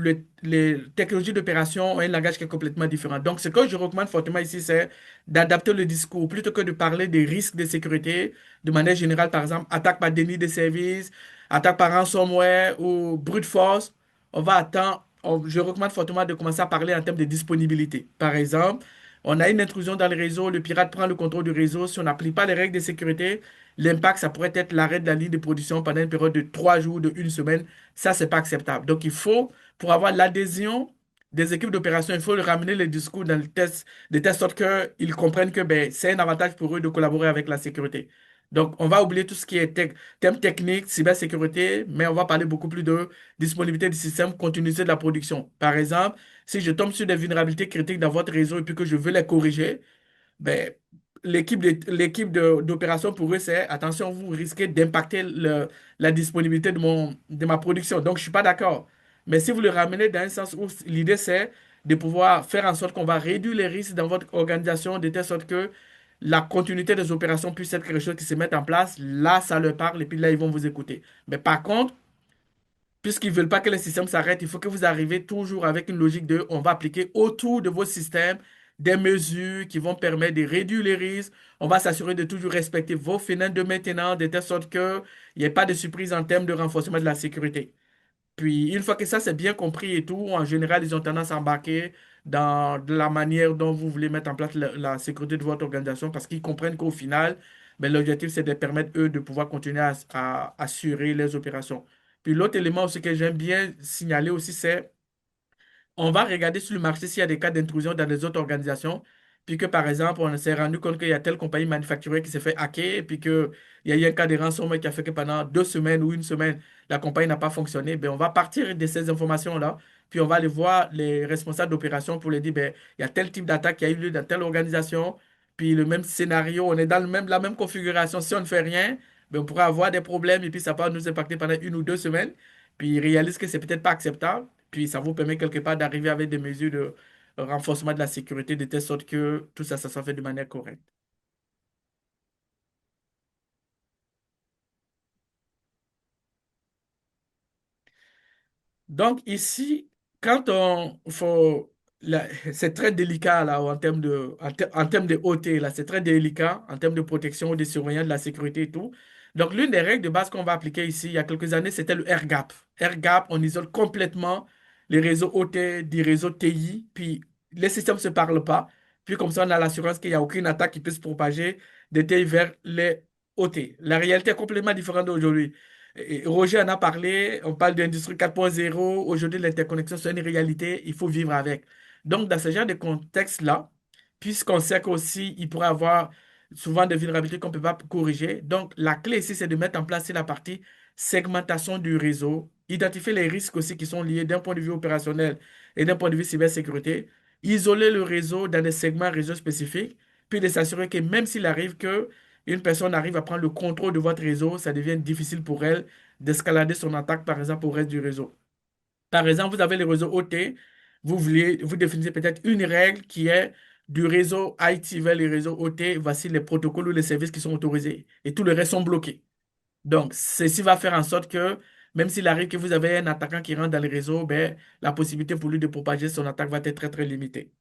les technologies d'opération ont un langage qui est complètement différent. Donc ce que je recommande fortement ici, c'est d'adapter le discours. Plutôt que de parler des risques de sécurité, de manière générale, par exemple, attaque par déni de service, attaque par ransomware ou brute force, on va attendre. Je recommande fortement de commencer à parler en termes de disponibilité. Par exemple, on a une intrusion dans le réseau, le pirate prend le contrôle du réseau. Si on n'applique pas les règles de sécurité, l'impact, ça pourrait être l'arrêt de la ligne de production pendant une période de 3 jours, de une semaine. Ça, c'est pas acceptable. Donc, il faut, pour avoir l'adhésion des équipes d'opération, il faut ramener les discours dans le test, de telle sorte qu'ils comprennent que ben, c'est un avantage pour eux de collaborer avec la sécurité. Donc, on va oublier tout ce qui est thème technique, cybersécurité, mais on va parler beaucoup plus de disponibilité du système, continuité de la production. Par exemple, si je tombe sur des vulnérabilités critiques dans votre réseau et puis que je veux les corriger, ben, d'opération pour eux, c'est attention, vous risquez d'impacter la disponibilité de ma production. Donc, je ne suis pas d'accord. Mais si vous le ramenez dans un sens où l'idée, c'est de pouvoir faire en sorte qu'on va réduire les risques dans votre organisation de telle sorte que la continuité des opérations puisse être quelque chose qui se mette en place, là, ça leur parle et puis là, ils vont vous écouter. Mais par contre, puisqu'ils ne veulent pas que le système s'arrête, il faut que vous arriviez toujours avec une logique de on va appliquer autour de vos systèmes des mesures qui vont permettre de réduire les risques. On va s'assurer de toujours respecter vos fenêtres de maintenance de telle sorte qu'il n'y ait pas de surprise en termes de renforcement de la sécurité. Puis, une fois que ça c'est bien compris et tout, en général, ils ont tendance à embarquer dans de la manière dont vous voulez mettre en place la sécurité de votre organisation parce qu'ils comprennent qu'au final, ben, l'objectif, c'est de permettre, eux, de pouvoir continuer à assurer les opérations. Puis, l'autre élément aussi que j'aime bien signaler aussi, c'est on va regarder sur le marché s'il y a des cas d'intrusion dans les autres organisations. Puis que, par exemple, on s'est rendu compte qu'il y a telle compagnie manufacturière qui s'est fait hacker, et puis qu'il y a eu un cas de ransomware qui a fait que pendant 2 semaines ou une semaine, la compagnie n'a pas fonctionné. Ben, on va partir de ces informations-là, puis on va aller voir les responsables d'opération pour leur dire, ben, il y a tel type d'attaque qui a eu lieu dans telle organisation, puis le même scénario, on est dans la même configuration. Si on ne fait rien, ben, on pourrait avoir des problèmes, et puis ça va nous impacter pendant 1 ou 2 semaines. Puis ils réalisent que c'est peut-être pas acceptable. Puis ça vous permet quelque part d'arriver avec des mesures de renforcement de la sécurité de telle sorte que tout ça, ça soit fait de manière correcte. Donc ici, quand on faut c'est très délicat là en termes en termes de OT là, c'est très délicat en termes de protection, de surveillance de la sécurité et tout. Donc l'une des règles de base qu'on va appliquer ici il y a quelques années, c'était le air-gap. Air-gap, on isole complètement les réseaux OT des réseaux TI, puis les systèmes ne se parlent pas. Puis comme ça, on a l'assurance qu'il n'y a aucune attaque qui peut se propager des TI vers les OT. La réalité est complètement différente d'aujourd'hui. Et Roger en a parlé, on parle d'industrie 4.0. Aujourd'hui, l'interconnexion, c'est une réalité, il faut vivre avec. Donc, dans ce genre de contexte-là, puisqu'on sait qu'aussi, il pourrait y avoir souvent des vulnérabilités qu'on ne peut pas corriger, donc la clé ici, c'est de mettre en place la partie segmentation du réseau, identifier les risques aussi qui sont liés d'un point de vue opérationnel et d'un point de vue cybersécurité, isoler le réseau dans des segments réseau spécifiques, puis de s'assurer que même s'il arrive que une personne arrive à prendre le contrôle de votre réseau, ça devient difficile pour elle d'escalader son attaque, par exemple, au reste du réseau. Par exemple, vous avez le réseau OT, vous définissez peut-être une règle qui est du réseau IT vers le réseau OT, voici les protocoles ou les services qui sont autorisés et tout le reste sont bloqués. Donc, ceci va faire en sorte que même s'il arrive que vous avez un attaquant qui rentre dans le réseau, ben, la possibilité pour lui de propager son attaque va être très, très limitée.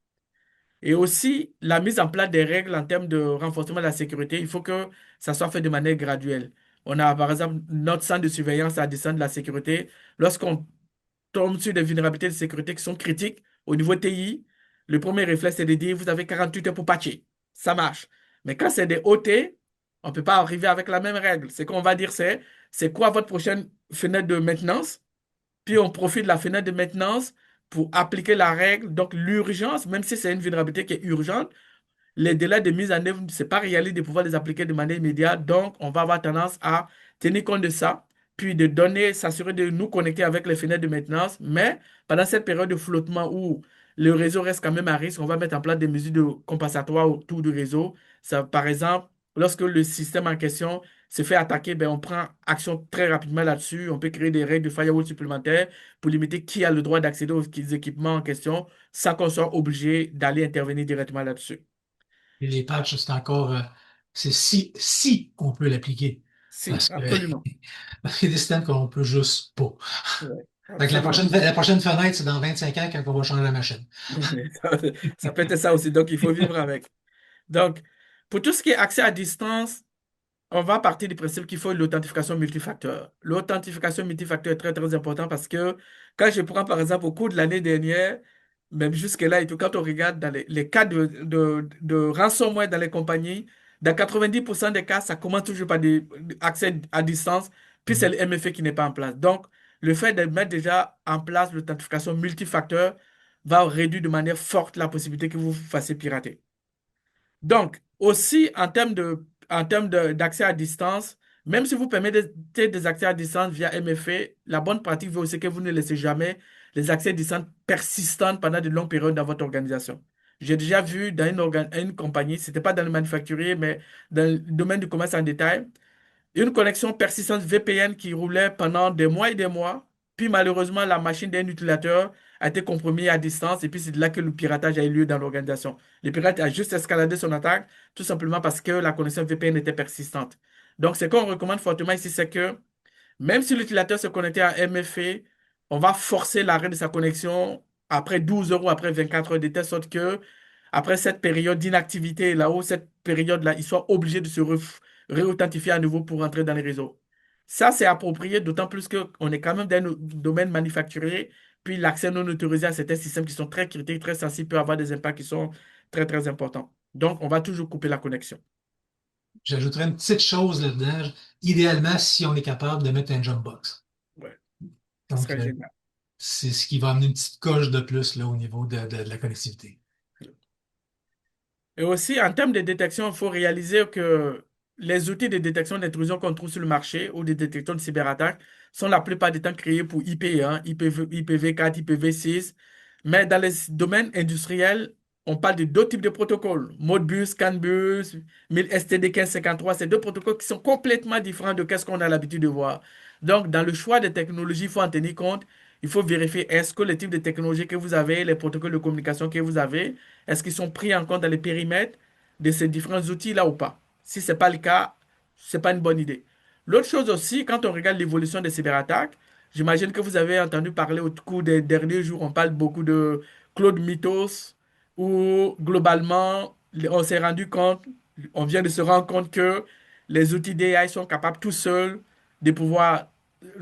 Et aussi, la mise en place des règles en termes de renforcement de la sécurité, il faut que ça soit fait de manière graduelle. On a, par exemple, notre centre de surveillance à distance de la sécurité. Lorsqu'on tombe sur des vulnérabilités de sécurité qui sont critiques au niveau TI, le premier réflexe, c'est de dire, vous avez 48 heures pour patcher. Ça marche. Mais quand c'est des OT, on ne peut pas arriver avec la même règle. Ce qu'on va dire, c'est quoi votre prochaine fenêtre de maintenance? Puis on profite de la fenêtre de maintenance pour appliquer la règle. Donc l'urgence, même si c'est une vulnérabilité qui est urgente, les délais de mise en œuvre, ce n'est pas réaliste de pouvoir les appliquer de manière immédiate. Donc on va avoir tendance à tenir compte de ça, puis de donner, s'assurer de nous connecter avec les fenêtres de maintenance. Mais pendant cette période de flottement où le réseau reste quand même à risque, on va mettre en place des mesures compensatoires autour du réseau. Ça, par exemple, lorsque le système en question se fait attaquer, ben, on prend action très rapidement là-dessus. On peut créer des règles de firewall supplémentaires pour limiter qui a le droit d'accéder aux équipements en question sans qu'on soit obligé d'aller intervenir directement là-dessus. Et les patchs, c'est encore, c'est si on peut l'appliquer. Si, Parce que, absolument. parce qu'il y a des systèmes qu'on peut juste pas. Ouais, Fait que absolument. la prochaine fenêtre, c'est dans 25 ans quand on va changer la machine. Ça, ça peut être ça aussi, donc il faut vivre avec. Donc, pour tout ce qui est accès à distance, on va partir du principe qu'il faut l'authentification multifacteur. L'authentification multifacteur est très, très important parce que quand je prends, par exemple, au cours de l'année dernière, même jusque-là et tout, quand on regarde dans les cas de ransomware dans les compagnies, dans 90% des cas, ça commence toujours par des accès à distance, puis c'est le MFA qui n'est pas en place. Donc, le fait de mettre déjà en place l'authentification multifacteur va réduire de manière forte la possibilité que vous vous fassiez pirater. Donc, aussi en termes de en termes d'accès à distance, même si vous permettez des accès à distance via MFA, la bonne pratique veut aussi que vous ne laissez jamais les accès à distance persistants pendant de longues périodes dans votre organisation. J'ai déjà vu dans une compagnie, c'était pas dans le manufacturier, mais dans le domaine du commerce en détail, une connexion persistante VPN qui roulait pendant des mois et des mois. Puis malheureusement, la machine d'un utilisateur a été compromise à distance et puis c'est de là que le piratage a eu lieu dans l'organisation. Le pirate a juste escaladé son attaque tout simplement parce que la connexion VPN était persistante. Donc, ce qu'on recommande fortement ici, c'est que même si l'utilisateur se connectait à MFA, on va forcer l'arrêt de sa connexion après 12 heures ou après 24 heures, de telle sorte que, après cette période d'inactivité, là-haut, cette période-là, il soit obligé de se réauthentifier à nouveau pour entrer dans les réseaux. Ça, c'est approprié, d'autant plus qu'on est quand même dans un domaine manufacturier, puis l'accès non autorisé à certains systèmes qui sont très critiques, très sensibles, peut avoir des impacts qui sont très, très importants. Donc, on va toujours couper la connexion. J'ajouterais une petite chose là-dedans. Idéalement, si on est capable de mettre un jump box. Ouais, ce Donc, serait génial. c'est ce qui va amener une petite coche de plus là, au niveau de la connectivité. Et aussi, en termes de détection, il faut réaliser que les outils de détection d'intrusion qu'on trouve sur le marché ou des détecteurs de cyberattaques sont la plupart du temps créés pour IP1, IPv4, IPv6. Mais dans les domaines industriels, on parle de deux types de protocoles. Modbus, CAN-bus, 1000 STD 1553, c'est deux protocoles qui sont complètement différents de ce qu'on a l'habitude de voir. Donc, dans le choix des technologies, il faut en tenir compte. Il faut vérifier est-ce que le type de technologie que vous avez, les protocoles de communication que vous avez, est-ce qu'ils sont pris en compte dans les périmètres de ces différents outils-là ou pas? Si ce n'est pas le cas, ce n'est pas une bonne idée. L'autre chose aussi, quand on regarde l'évolution des cyberattaques, j'imagine que vous avez entendu parler au cours des derniers jours, on parle beaucoup de Claude Mythos, où globalement, on s'est rendu compte, on vient de se rendre compte que les outils d'AI sont capables tout seuls de pouvoir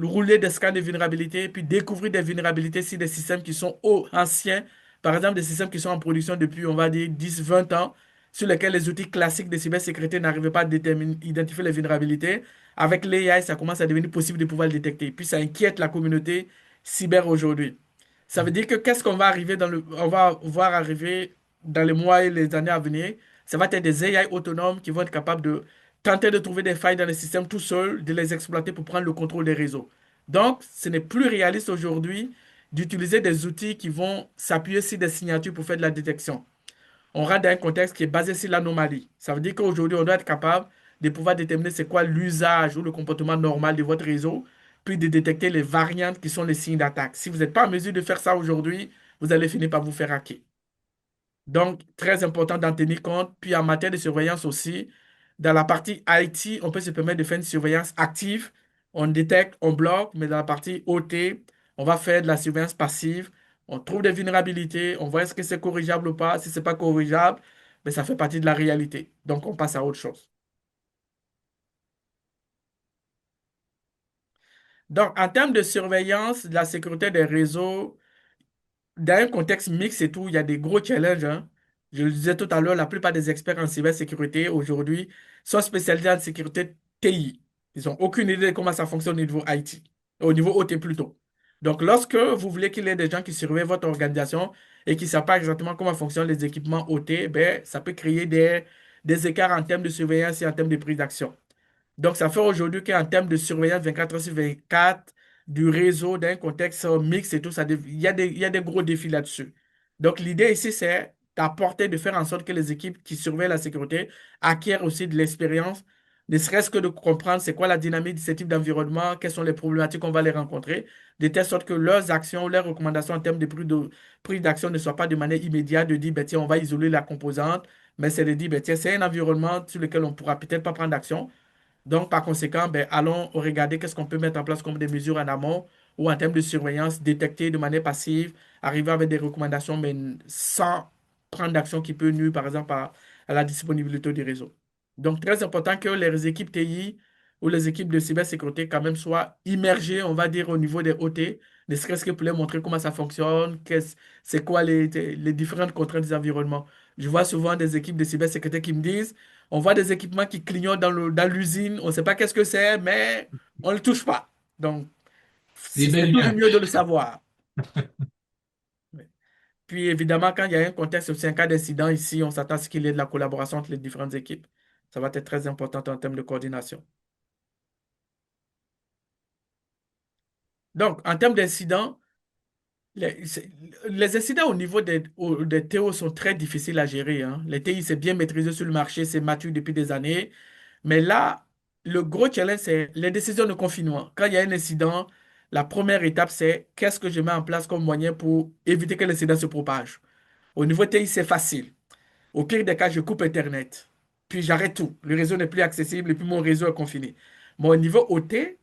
rouler des scans de vulnérabilité, puis découvrir des vulnérabilités sur des systèmes qui sont anciens, par exemple des systèmes qui sont en production depuis, on va dire, 10, 20 ans, sur lesquels les outils classiques de cybersécurité n'arrivaient pas à identifier les vulnérabilités. Avec l'AI, ça commence à devenir possible de pouvoir le détecter. Puis ça inquiète la communauté cyber aujourd'hui. Ça veut dire que qu'est-ce qu'on va arriver on va voir arriver dans les mois et les années à venir? Ça va être des AI autonomes qui vont être capables de tenter de trouver des failles dans les systèmes tout seuls, de les exploiter pour prendre le contrôle des réseaux. Donc, ce n'est plus réaliste aujourd'hui d'utiliser des outils qui vont s'appuyer sur des signatures pour faire de la détection. On rentre dans un contexte qui est basé sur l'anomalie. Ça veut dire qu'aujourd'hui, on doit être capable de pouvoir déterminer c'est quoi l'usage ou le comportement normal de votre réseau, puis de détecter les variantes qui sont les signes d'attaque. Si vous n'êtes pas en mesure de faire ça aujourd'hui, vous allez finir par vous faire hacker. Donc, très important d'en tenir compte. Puis en matière de surveillance aussi, dans la partie IT, on peut se permettre de faire une surveillance active. On détecte, on bloque, mais dans la partie OT, on va faire de la surveillance passive. On trouve des vulnérabilités, on voit est-ce que c'est corrigeable ou pas. Si ce n'est pas corrigeable, ben, ça fait partie de la réalité. Donc, on passe à autre chose. Donc, en termes de surveillance de la sécurité des réseaux, dans un contexte mixte et tout, il y a des gros challenges, hein. Je le disais tout à l'heure, la plupart des experts en cybersécurité aujourd'hui sont spécialisés en sécurité TI. Ils n'ont aucune idée de comment ça fonctionne au niveau IT, au niveau OT plutôt. Donc, lorsque vous voulez qu'il y ait des gens qui surveillent votre organisation et qui ne savent pas exactement comment fonctionnent les équipements OT, ben, ça peut créer des écarts en termes de surveillance et en termes de prise d'action. Donc, ça fait aujourd'hui qu'en termes de surveillance 24 heures sur 24 du réseau, d'un contexte mixte et tout, il y a des gros défis là-dessus. Donc, l'idée ici, c'est d'apporter, de faire en sorte que les équipes qui surveillent la sécurité acquièrent aussi de l'expérience, ne serait-ce que de comprendre c'est quoi la dynamique de ce type d'environnement, quelles sont les problématiques qu'on va les rencontrer, de telle sorte que leurs actions, leurs recommandations en termes de prise d'action ne soient pas de manière immédiate de dire, ben, tiens, on va isoler la composante, mais c'est de dire, ben, tiens, c'est un environnement sur lequel on ne pourra peut-être pas prendre d'action. Donc, par conséquent, ben, allons regarder qu'est-ce qu'on peut mettre en place comme des mesures en amont ou en termes de surveillance, détecter de manière passive, arriver avec des recommandations, mais sans prendre d'action qui peut nuire, par exemple, à la disponibilité du réseau. Donc, très important que les équipes TI ou les équipes de cybersécurité quand même soient immergées, on va dire, au niveau des OT, ne serait-ce que pour leur montrer comment ça fonctionne, c'est quoi les différentes contraintes des environnements. Je vois souvent des équipes de cybersécurité qui me disent, on voit des équipements qui clignotent dans l'usine. On ne sait pas qu'est-ce que c'est, mais on ne le touche pas. Donc, Des c'est belles toujours mieux images. de le savoir. Puis, évidemment, quand il y a un contexte aussi, un cas d'incident ici, on s'attend à ce qu'il y ait de la collaboration entre les différentes équipes. Ça va être très important en termes de coordination. Donc, en termes d'incidents, les incidents au niveau des TO sont très difficiles à gérer, hein. Les TI, c'est bien maîtrisé sur le marché, c'est mature depuis des années. Mais là, le gros challenge, c'est les décisions de confinement. Quand il y a un incident, la première étape, c'est qu'est-ce que je mets en place comme moyen pour éviter que l'incident se propage. Au niveau TI, c'est facile. Au pire des cas, je coupe Internet. Puis j'arrête tout. Le réseau n'est plus accessible et puis mon réseau est confiné. Mais au niveau OT,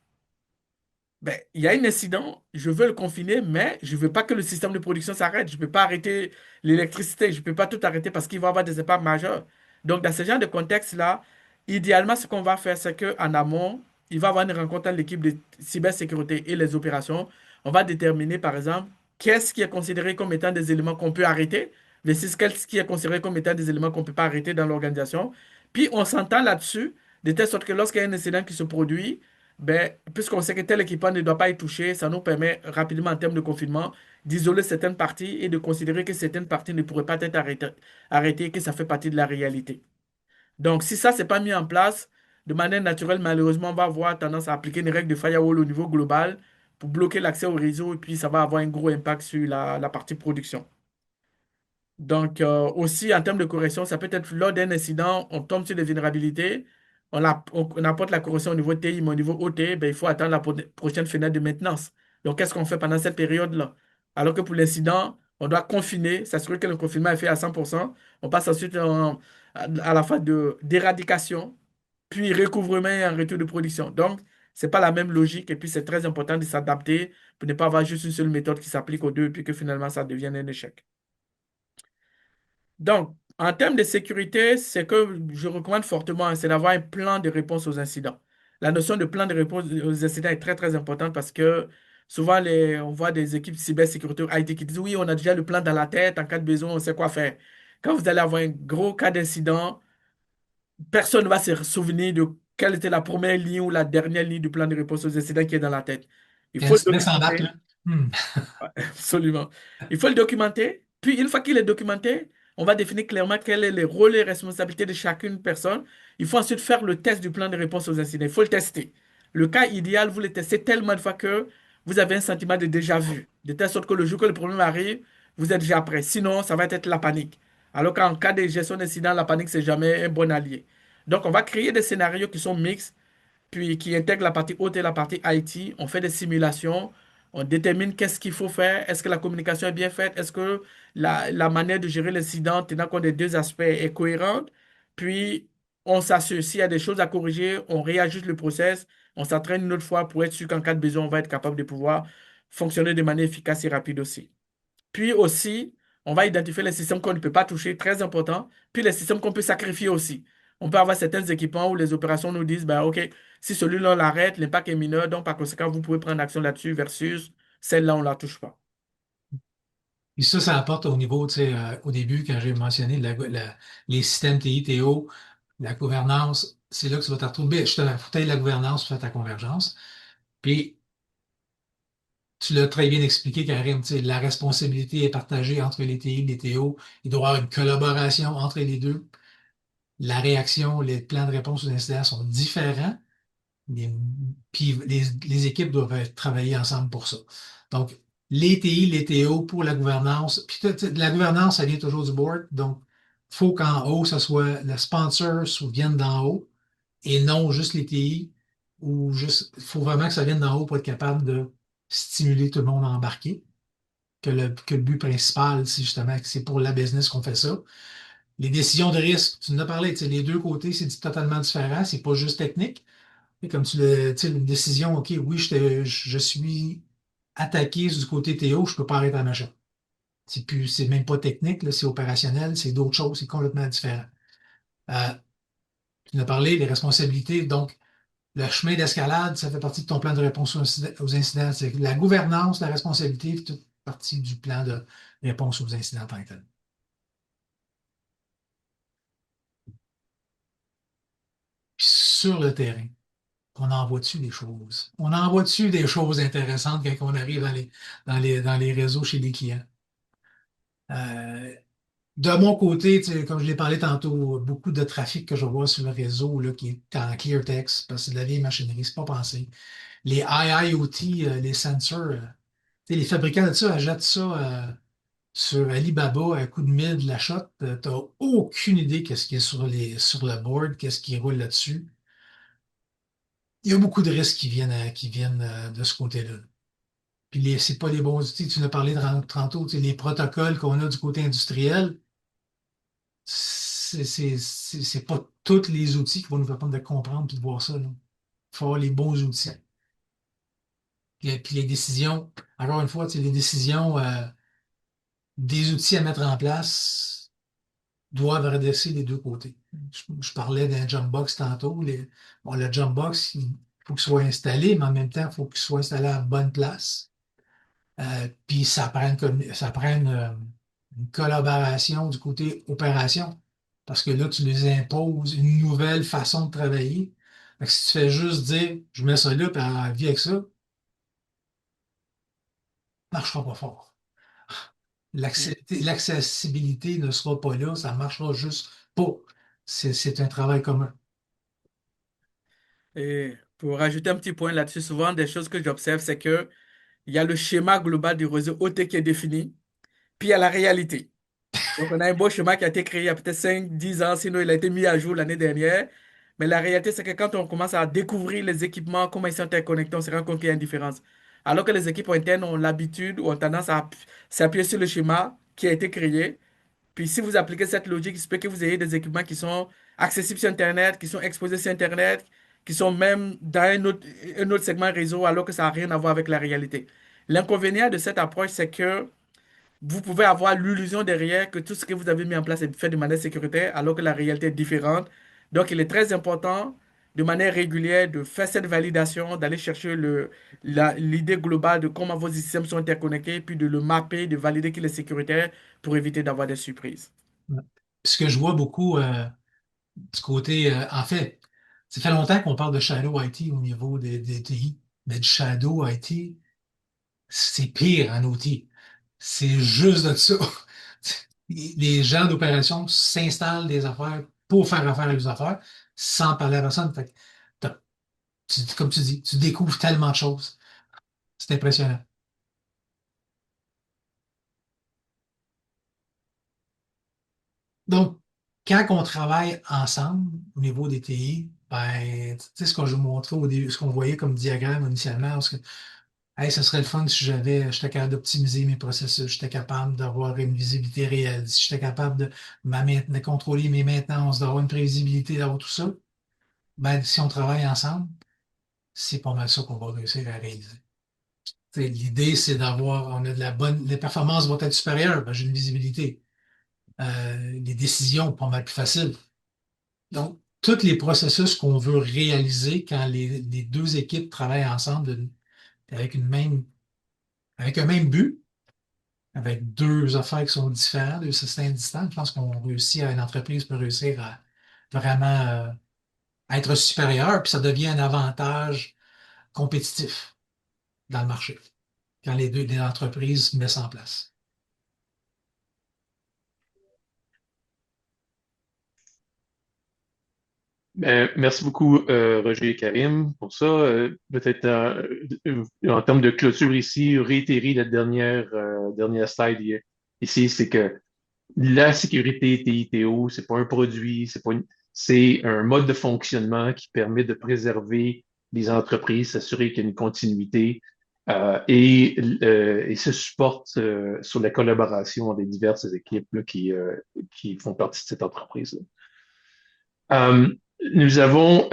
ben, il y a un incident, je veux le confiner, mais je ne veux pas que le système de production s'arrête. Je ne peux pas arrêter l'électricité, je ne peux pas tout arrêter parce qu'il va y avoir des impacts majeurs. Donc, dans ce genre de contexte-là, idéalement, ce qu'on va faire, c'est qu'en amont, il va y avoir une rencontre entre l'équipe de cybersécurité et les opérations. On va déterminer, par exemple, qu'est-ce qui est considéré comme étant des éléments qu'on peut arrêter, versus qu'est-ce qui est considéré comme étant des éléments qu'on ne peut pas arrêter dans l'organisation. Puis, on s'entend là-dessus, de telle sorte que lorsqu'il y a un incident qui se produit, ben, puisqu'on sait que tel équipement ne doit pas être touché, ça nous permet rapidement, en termes de confinement, d'isoler certaines parties et de considérer que certaines parties ne pourraient pas être arrêtées et que ça fait partie de la réalité. Donc, si ça, c'est pas mis en place, de manière naturelle, malheureusement, on va avoir tendance à appliquer une règle de firewall au niveau global pour bloquer l'accès au réseau et puis ça va avoir un gros impact sur la partie production. Donc, aussi, en termes de correction, ça peut être lors d'un incident, on tombe sur des vulnérabilités, on apporte la correction au niveau TI, mais au niveau OT, ben, il faut attendre la prochaine fenêtre de maintenance. Donc, qu'est-ce qu'on fait pendant cette période-là? Alors que pour l'incident, on doit confiner, s'assurer que le confinement est fait à 100%. On passe ensuite à la phase d'éradication, puis recouvrement et un retour de production. Donc, ce n'est pas la même logique et puis c'est très important de s'adapter pour ne pas avoir juste une seule méthode qui s'applique aux deux et puis que finalement ça devienne un échec. Donc, en termes de sécurité, ce que je recommande fortement, hein, c'est d'avoir un plan de réponse aux incidents. La notion de plan de réponse aux incidents est très, très importante parce que souvent, on voit des équipes cybersécurité IT qui disent, oui, on a déjà le plan dans la tête, en cas de besoin, on sait quoi faire. Quand vous allez avoir un gros cas d'incident, personne ne va se souvenir de quelle était la première ligne ou la dernière ligne du plan de réponse aux incidents qui est dans la tête. Il faut le Laisse embarque, documenter. là. Hmm. Absolument. Il faut le documenter. Puis, une fois qu'il est documenté, on va définir clairement quels sont les rôles et responsabilités de chacune personne. Il faut ensuite faire le test du plan de réponse aux incidents. Il faut le tester. Le cas idéal, vous le testez tellement de fois que vous avez un sentiment de déjà-vu, de telle sorte que le jour que le problème arrive, vous êtes déjà prêt. Sinon, ça va être la panique. Alors qu'en cas de gestion d'incident, la panique, c'est jamais un bon allié. Donc, on va créer des scénarios qui sont mixtes puis qui intègre la partie OT et la partie IT. On fait des simulations, on détermine qu'est-ce qu'il faut faire, est-ce que la communication est bien faite, est-ce que la manière de gérer l'incident, tenant compte des deux aspects, est cohérente. Puis, on s'assure, s'il y a des choses à corriger, on réajuste le process, on s'entraîne une autre fois pour être sûr qu'en cas de besoin, on va être capable de pouvoir fonctionner de manière efficace et rapide aussi. Puis aussi, on va identifier les systèmes qu'on ne peut pas toucher, très important, puis les systèmes qu'on peut sacrifier aussi. On peut avoir certains équipements où les opérations nous disent, ben, OK, si celui-là, on l'arrête, l'impact est mineur, donc par conséquent, vous pouvez prendre action là-dessus versus celle-là, on ne la touche pas. Puis ça apporte au niveau, tu sais, au début, quand j'ai mentionné les systèmes TI, TO, la gouvernance, c'est là que tu vas te retrouver. Justement, il faut que tu aies la gouvernance pour faire ta convergence. Puis, tu l'as très bien expliqué, Karim, tu sais, la responsabilité est partagée entre les TI et les TO. Il doit y avoir une collaboration entre les deux. La réaction, les plans de réponse aux incidents sont différents. Les- Puis les équipes doivent travailler ensemble pour ça. Donc, les TI, les TO pour la gouvernance. Puis la gouvernance, ça vient toujours du board. Donc, il faut qu'en haut, ça soit le sponsor vienne d'en haut et non juste les TI. Ou juste, il faut vraiment que ça vienne d'en haut pour être capable de stimuler tout le monde à embarquer. Que le but principal, c'est justement que c'est pour la business qu'on fait ça. Les décisions de risque, tu en as parlé, tu sais, les deux côtés, c'est totalement différent. C'est pas juste technique. Et comme tu sais, une décision, OK, oui, je suis attaqué du côté Théo, je ne peux pas arrêter la machine. C'est même pas technique, là, c'est opérationnel, c'est d'autres choses, c'est complètement différent. Euh, Tu en as parlé, les responsabilités, donc le chemin d'escalade, ça fait partie de ton plan de réponse aux incidents. C'est la gouvernance, la responsabilité, fait toute partie du plan de réponse aux incidents en tant que tel. Puis sur le terrain, on envoie-tu des choses? On envoie-tu des choses intéressantes quand on arrive dans les réseaux chez les clients? Euh, De mon côté, tu sais, comme je l'ai parlé tantôt, beaucoup de trafic que je vois sur le réseau là, qui est en clear text, parce que c'est de la vieille machinerie, c'est pas pensé. Les IIoT, les sensors, tu sais, les fabricants de ça achètent ça sur Alibaba à coup de 1000 de l'achat. T'as aucune idée qu'est-ce qui est sur le board, qu'est-ce qui roule là-dessus. Il y a beaucoup de risques qui viennent de ce côté-là. Puis c'est pas les bons outils. Tu nous as parlé de tantôt, tu sais, les protocoles qu'on a du côté industriel, c'est pas tous les outils qui vont nous permettre de comprendre et de voir ça, là. Il faut avoir les bons outils. Puis les décisions, encore une fois, tu sais, les décisions, des outils à mettre en place doivent adresser les deux côtés. Je parlais d'un jump box tantôt. Bon, le jump box, il faut qu'il soit installé, mais en même temps, il faut qu'il soit installé à la bonne place. Puis ça prend une collaboration du côté opération. Parce que là, tu les imposes une nouvelle façon de travailler. Fait que si tu fais juste dire, je mets ça là, puis vis avec ça, ça ne marchera pas fort. L'accessibilité ne sera pas là, ça ne marchera juste pas. C'est un travail commun. Et pour rajouter un petit point là-dessus, souvent des choses que j'observe, c'est que il y a le schéma global du réseau OT qui est défini, puis il y a la réalité. Donc, on a un beau schéma qui a été créé il y a peut-être 5, 10 ans, sinon il a été mis à jour l'année dernière. Mais la réalité, c'est que quand on commence à découvrir les équipements, comment ils sont interconnectés, on se rend compte qu'il y a une différence. Alors que les équipes internes ont l'habitude ou ont tendance à s'appuyer sur le schéma qui a été créé. Puis si vous appliquez cette logique, il se peut que vous ayez des équipements qui sont accessibles sur Internet, qui sont exposés sur Internet, qui sont même dans un autre segment réseau, alors que ça n'a rien à voir avec la réalité. L'inconvénient de cette approche, c'est que vous pouvez avoir l'illusion derrière que tout ce que vous avez mis en place est fait de manière sécuritaire, alors que la réalité est différente. Donc, il est très important, de manière régulière, de faire cette validation, d'aller chercher l'idée globale de comment vos systèmes sont interconnectés, puis de le mapper, de valider qu'il est sécuritaire pour éviter d'avoir des surprises. Ouais. Ce que je vois beaucoup du côté, en fait, ça fait longtemps qu'on parle de Shadow IT au niveau des TI, mais du Shadow IT, c'est pire en outil. C'est juste de ça. Les gens d'opération s'installent des affaires pour faire affaire avec les affaires sans parler à personne. Fait que comme tu dis, tu découvres tellement de choses. C'est impressionnant. Donc, quand on travaille ensemble au niveau des TI, ben, tu sais ce que je vous montrais au début, ce qu'on voyait comme diagramme initialement, parce que hey, ce serait le fun si j'étais capable d'optimiser mes processus, j'étais capable d'avoir une visibilité réelle, si j'étais capable de contrôler mes maintenances, d'avoir une prévisibilité, d'avoir tout ça. Ben, si on travaille ensemble, c'est pas mal ça qu'on va réussir à réaliser. L'idée, c'est on a de la bonne, les performances vont être supérieures, ben, j'ai une visibilité. Les décisions pas mal plus faciles. Donc, tous les processus qu'on veut réaliser quand les deux équipes travaillent ensemble avec avec un même but, avec deux affaires qui sont différentes, deux systèmes distants, je pense qu'on réussit une entreprise peut réussir à vraiment être supérieure, puis ça devient un avantage compétitif dans le marché quand les entreprises mettent ça en place. Merci beaucoup, Roger et Karim, pour ça. Peut-être en termes de clôture ici, réitérer la dernière slide ici, c'est que la sécurité TITO, c'est pas un produit, c'est un mode de fonctionnement qui permet de préserver les entreprises, s'assurer qu'il y a une continuité et se supporte sur la collaboration des diverses équipes là, qui font partie de cette entreprise-là. Nous avons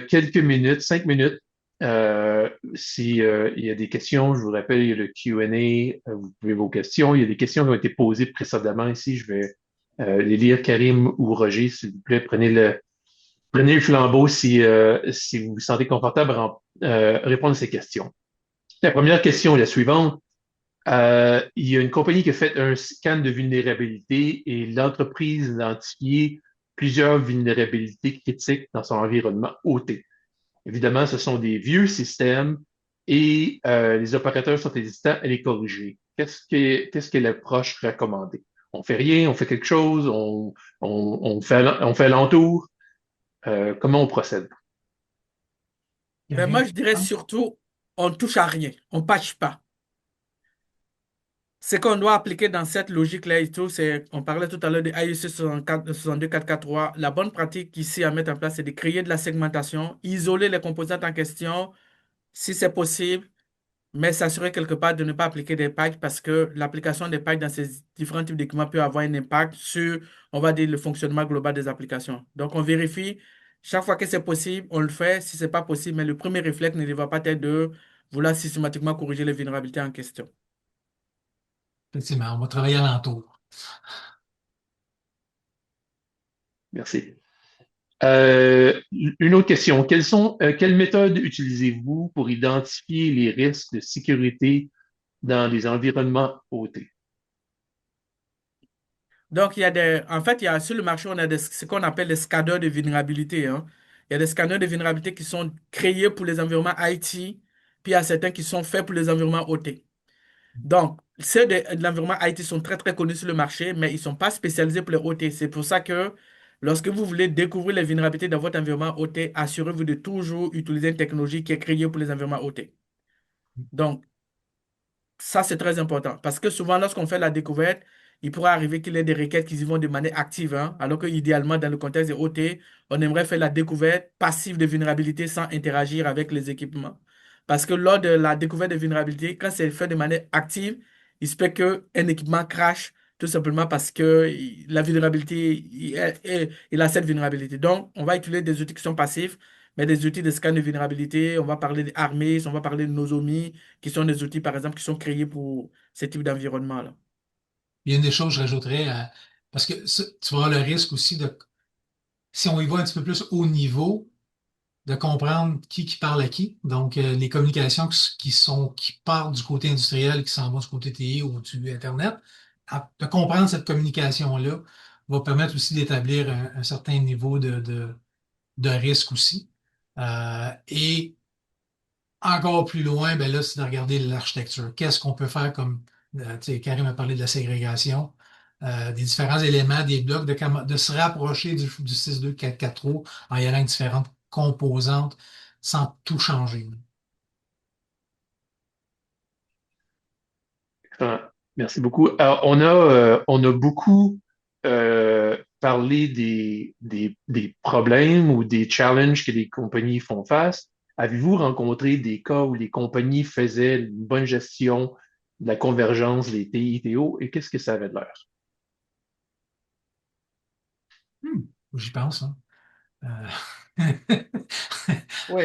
quelques minutes, 5 minutes. Si il y a des questions, je vous rappelle, il y a le Q&A, vous pouvez vos questions. Il y a des questions qui ont été posées précédemment ici. Je vais les lire, Karim ou Roger, s'il vous plaît. Prenez le flambeau si vous vous sentez confortable à répondre à ces questions. La première question est la suivante. Il y a une compagnie qui a fait un scan de vulnérabilité et l'entreprise a identifié plusieurs vulnérabilités critiques dans son environnement OT. Évidemment, ce sont des vieux systèmes et les opérateurs sont hésitants à les corriger. Qu'est-ce qu'est l'approche recommandée? on fait rien, on fait quelque chose, on fait l'entour. Comment on procède? Il n'y a Mais rien moi, qui je dirais change. surtout, on ne touche à rien, on ne patche pas. Ce qu'on doit appliquer dans cette logique-là et tout, c'est, on parlait tout à l'heure de IEC 64, 62443. La bonne pratique ici à mettre en place, c'est de créer de la segmentation, isoler les composantes en question, si c'est possible, mais s'assurer quelque part de ne pas appliquer des packs parce que l'application des packs dans ces différents types d'équipements peut avoir un impact sur, on va dire, le fonctionnement global des applications. Donc, on vérifie, chaque fois que c'est possible, on le fait. Si c'est pas possible, mais le premier réflexe ne devra pas être de vouloir systématiquement corriger les vulnérabilités en question. Effectivement, on va travailler alentour. Merci. Une autre question. Quelles méthodes utilisez-vous pour identifier les risques de sécurité dans les environnements OT? Donc, en fait, il y a sur le marché, on a ce qu'on appelle des scanners de vulnérabilité, hein. Il y a des scanners de vulnérabilité qui sont créés pour les environnements IT, puis il y a certains qui sont faits pour les environnements OT. Donc, ceux de l'environnement IT sont très, très connus sur le marché, mais ils ne sont pas spécialisés pour les OT. C'est pour ça que lorsque vous voulez découvrir les vulnérabilités dans votre environnement OT, assurez-vous de toujours utiliser une technologie qui est créée pour les environnements OT. Donc, ça, c'est très important parce que souvent, lorsqu'on fait la découverte, il pourrait arriver qu'il y ait des requêtes qui y vont de manière active, hein, alors que idéalement, dans le contexte de OT, on aimerait faire la découverte passive de vulnérabilité sans interagir avec les équipements. Parce que lors de la découverte de vulnérabilité, quand c'est fait de manière active, il se peut qu'un équipement crache tout simplement parce que la vulnérabilité, il a cette vulnérabilité. Donc, on va utiliser des outils qui sont passifs, mais des outils de scan de vulnérabilité. On va parler d'Armis, on va parler de Nozomi qui sont des outils, par exemple, qui sont créés pour ce type d'environnement-là. Il y a une des choses que je rajouterais, parce que tu vas avoir le risque aussi de, si on y va un petit peu plus haut niveau, de comprendre qui parle à qui. Donc, les communications qui partent du côté industriel, qui s'en vont du côté TI ou du Internet, de comprendre cette communication-là va permettre aussi d'établir un certain niveau de risque aussi. Et encore plus loin, ben là, c'est de regarder l'architecture. Qu'est-ce qu'on peut faire comme, tu sais, Karim a parlé de la ségrégation, des différents éléments, des blocs, de se rapprocher du 6.2.4.4.3 en y allant avec différentes composantes sans tout changer. Merci beaucoup. Alors, on a beaucoup parlé des problèmes ou des challenges que les compagnies font face. Avez-vous rencontré des cas où les compagnies faisaient une bonne gestion de la convergence des TI-TO et qu'est-ce que ça avait de l'air? Hmm, j'y pense, hein. Oui.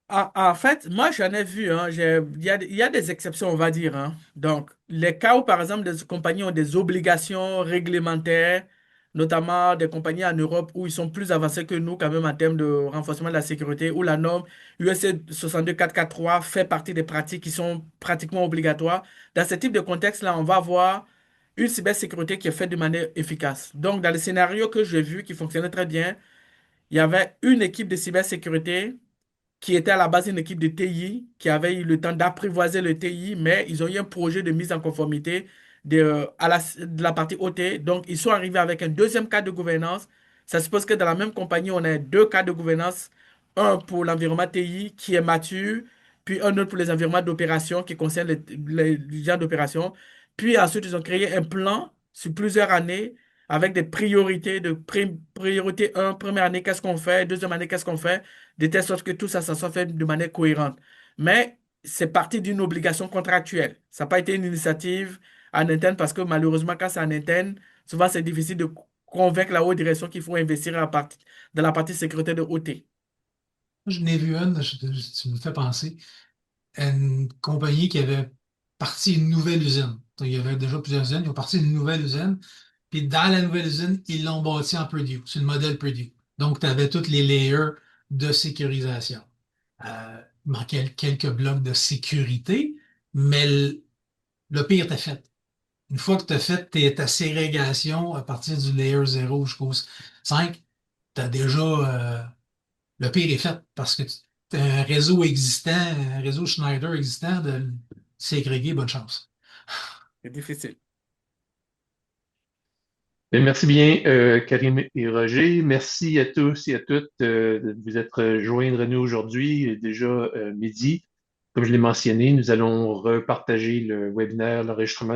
En fait, moi, j'en ai vu, hein, il y a des exceptions, on va dire, hein. Donc, les cas où, par exemple, des compagnies ont des obligations réglementaires, notamment des compagnies en Europe où ils sont plus avancés que nous, quand même, en termes de renforcement de la sécurité, où la norme USC 62443 fait partie des pratiques qui sont pratiquement obligatoires. Dans ce type de contexte-là, on va avoir une cybersécurité qui est faite de manière efficace. Donc, dans le scénario que j'ai vu qui fonctionnait très bien, il y avait une équipe de cybersécurité qui était à la base une équipe de TI, qui avait eu le temps d'apprivoiser le TI, mais ils ont eu un projet de mise en conformité de la partie OT. Donc, ils sont arrivés avec un deuxième cadre de gouvernance. Ça suppose que dans la même compagnie, on a deux cadres de gouvernance, un pour l'environnement TI qui est mature, puis un autre pour les environnements d'opération qui concernent les gens d'opération. Puis ensuite, ils ont créé un plan sur plusieurs années avec des priorités priorité 1, première année, qu'est-ce qu'on fait, deuxième année, qu'est-ce qu'on fait, de telle sorte que tout ça, ça soit fait de manière cohérente. Mais c'est parti d'une obligation contractuelle. Ça n'a pas été une initiative en interne parce que malheureusement, quand c'est en interne, souvent c'est difficile de convaincre la haute direction qu'il faut investir dans la partie sécurité de OT. Je n'ai vu une, tu me fais penser, une compagnie qui avait parti une nouvelle usine. Donc, il y avait déjà plusieurs usines, ils ont parti une nouvelle usine. Puis dans la nouvelle usine, ils l'ont bâti en Purdue. C'est le modèle Purdue. Donc, tu avais tous les layers de sécurisation. Il manquait quelques blocs de sécurité, mais le pire était fait. Une fois que tu as fait ta ségrégation à partir du layer 0 jusqu'au 5, tu as déjà le pire est fait parce que tu as un réseau existant, un réseau Schneider existant de le ségréguer, bonne chance. C'est difficile. Bien, merci bien, Karim et Roger. Merci à tous et à toutes de vous être joindre à nous aujourd'hui. Il est déjà midi. Comme je l'ai mentionné, nous allons repartager le webinaire, l'enregistrement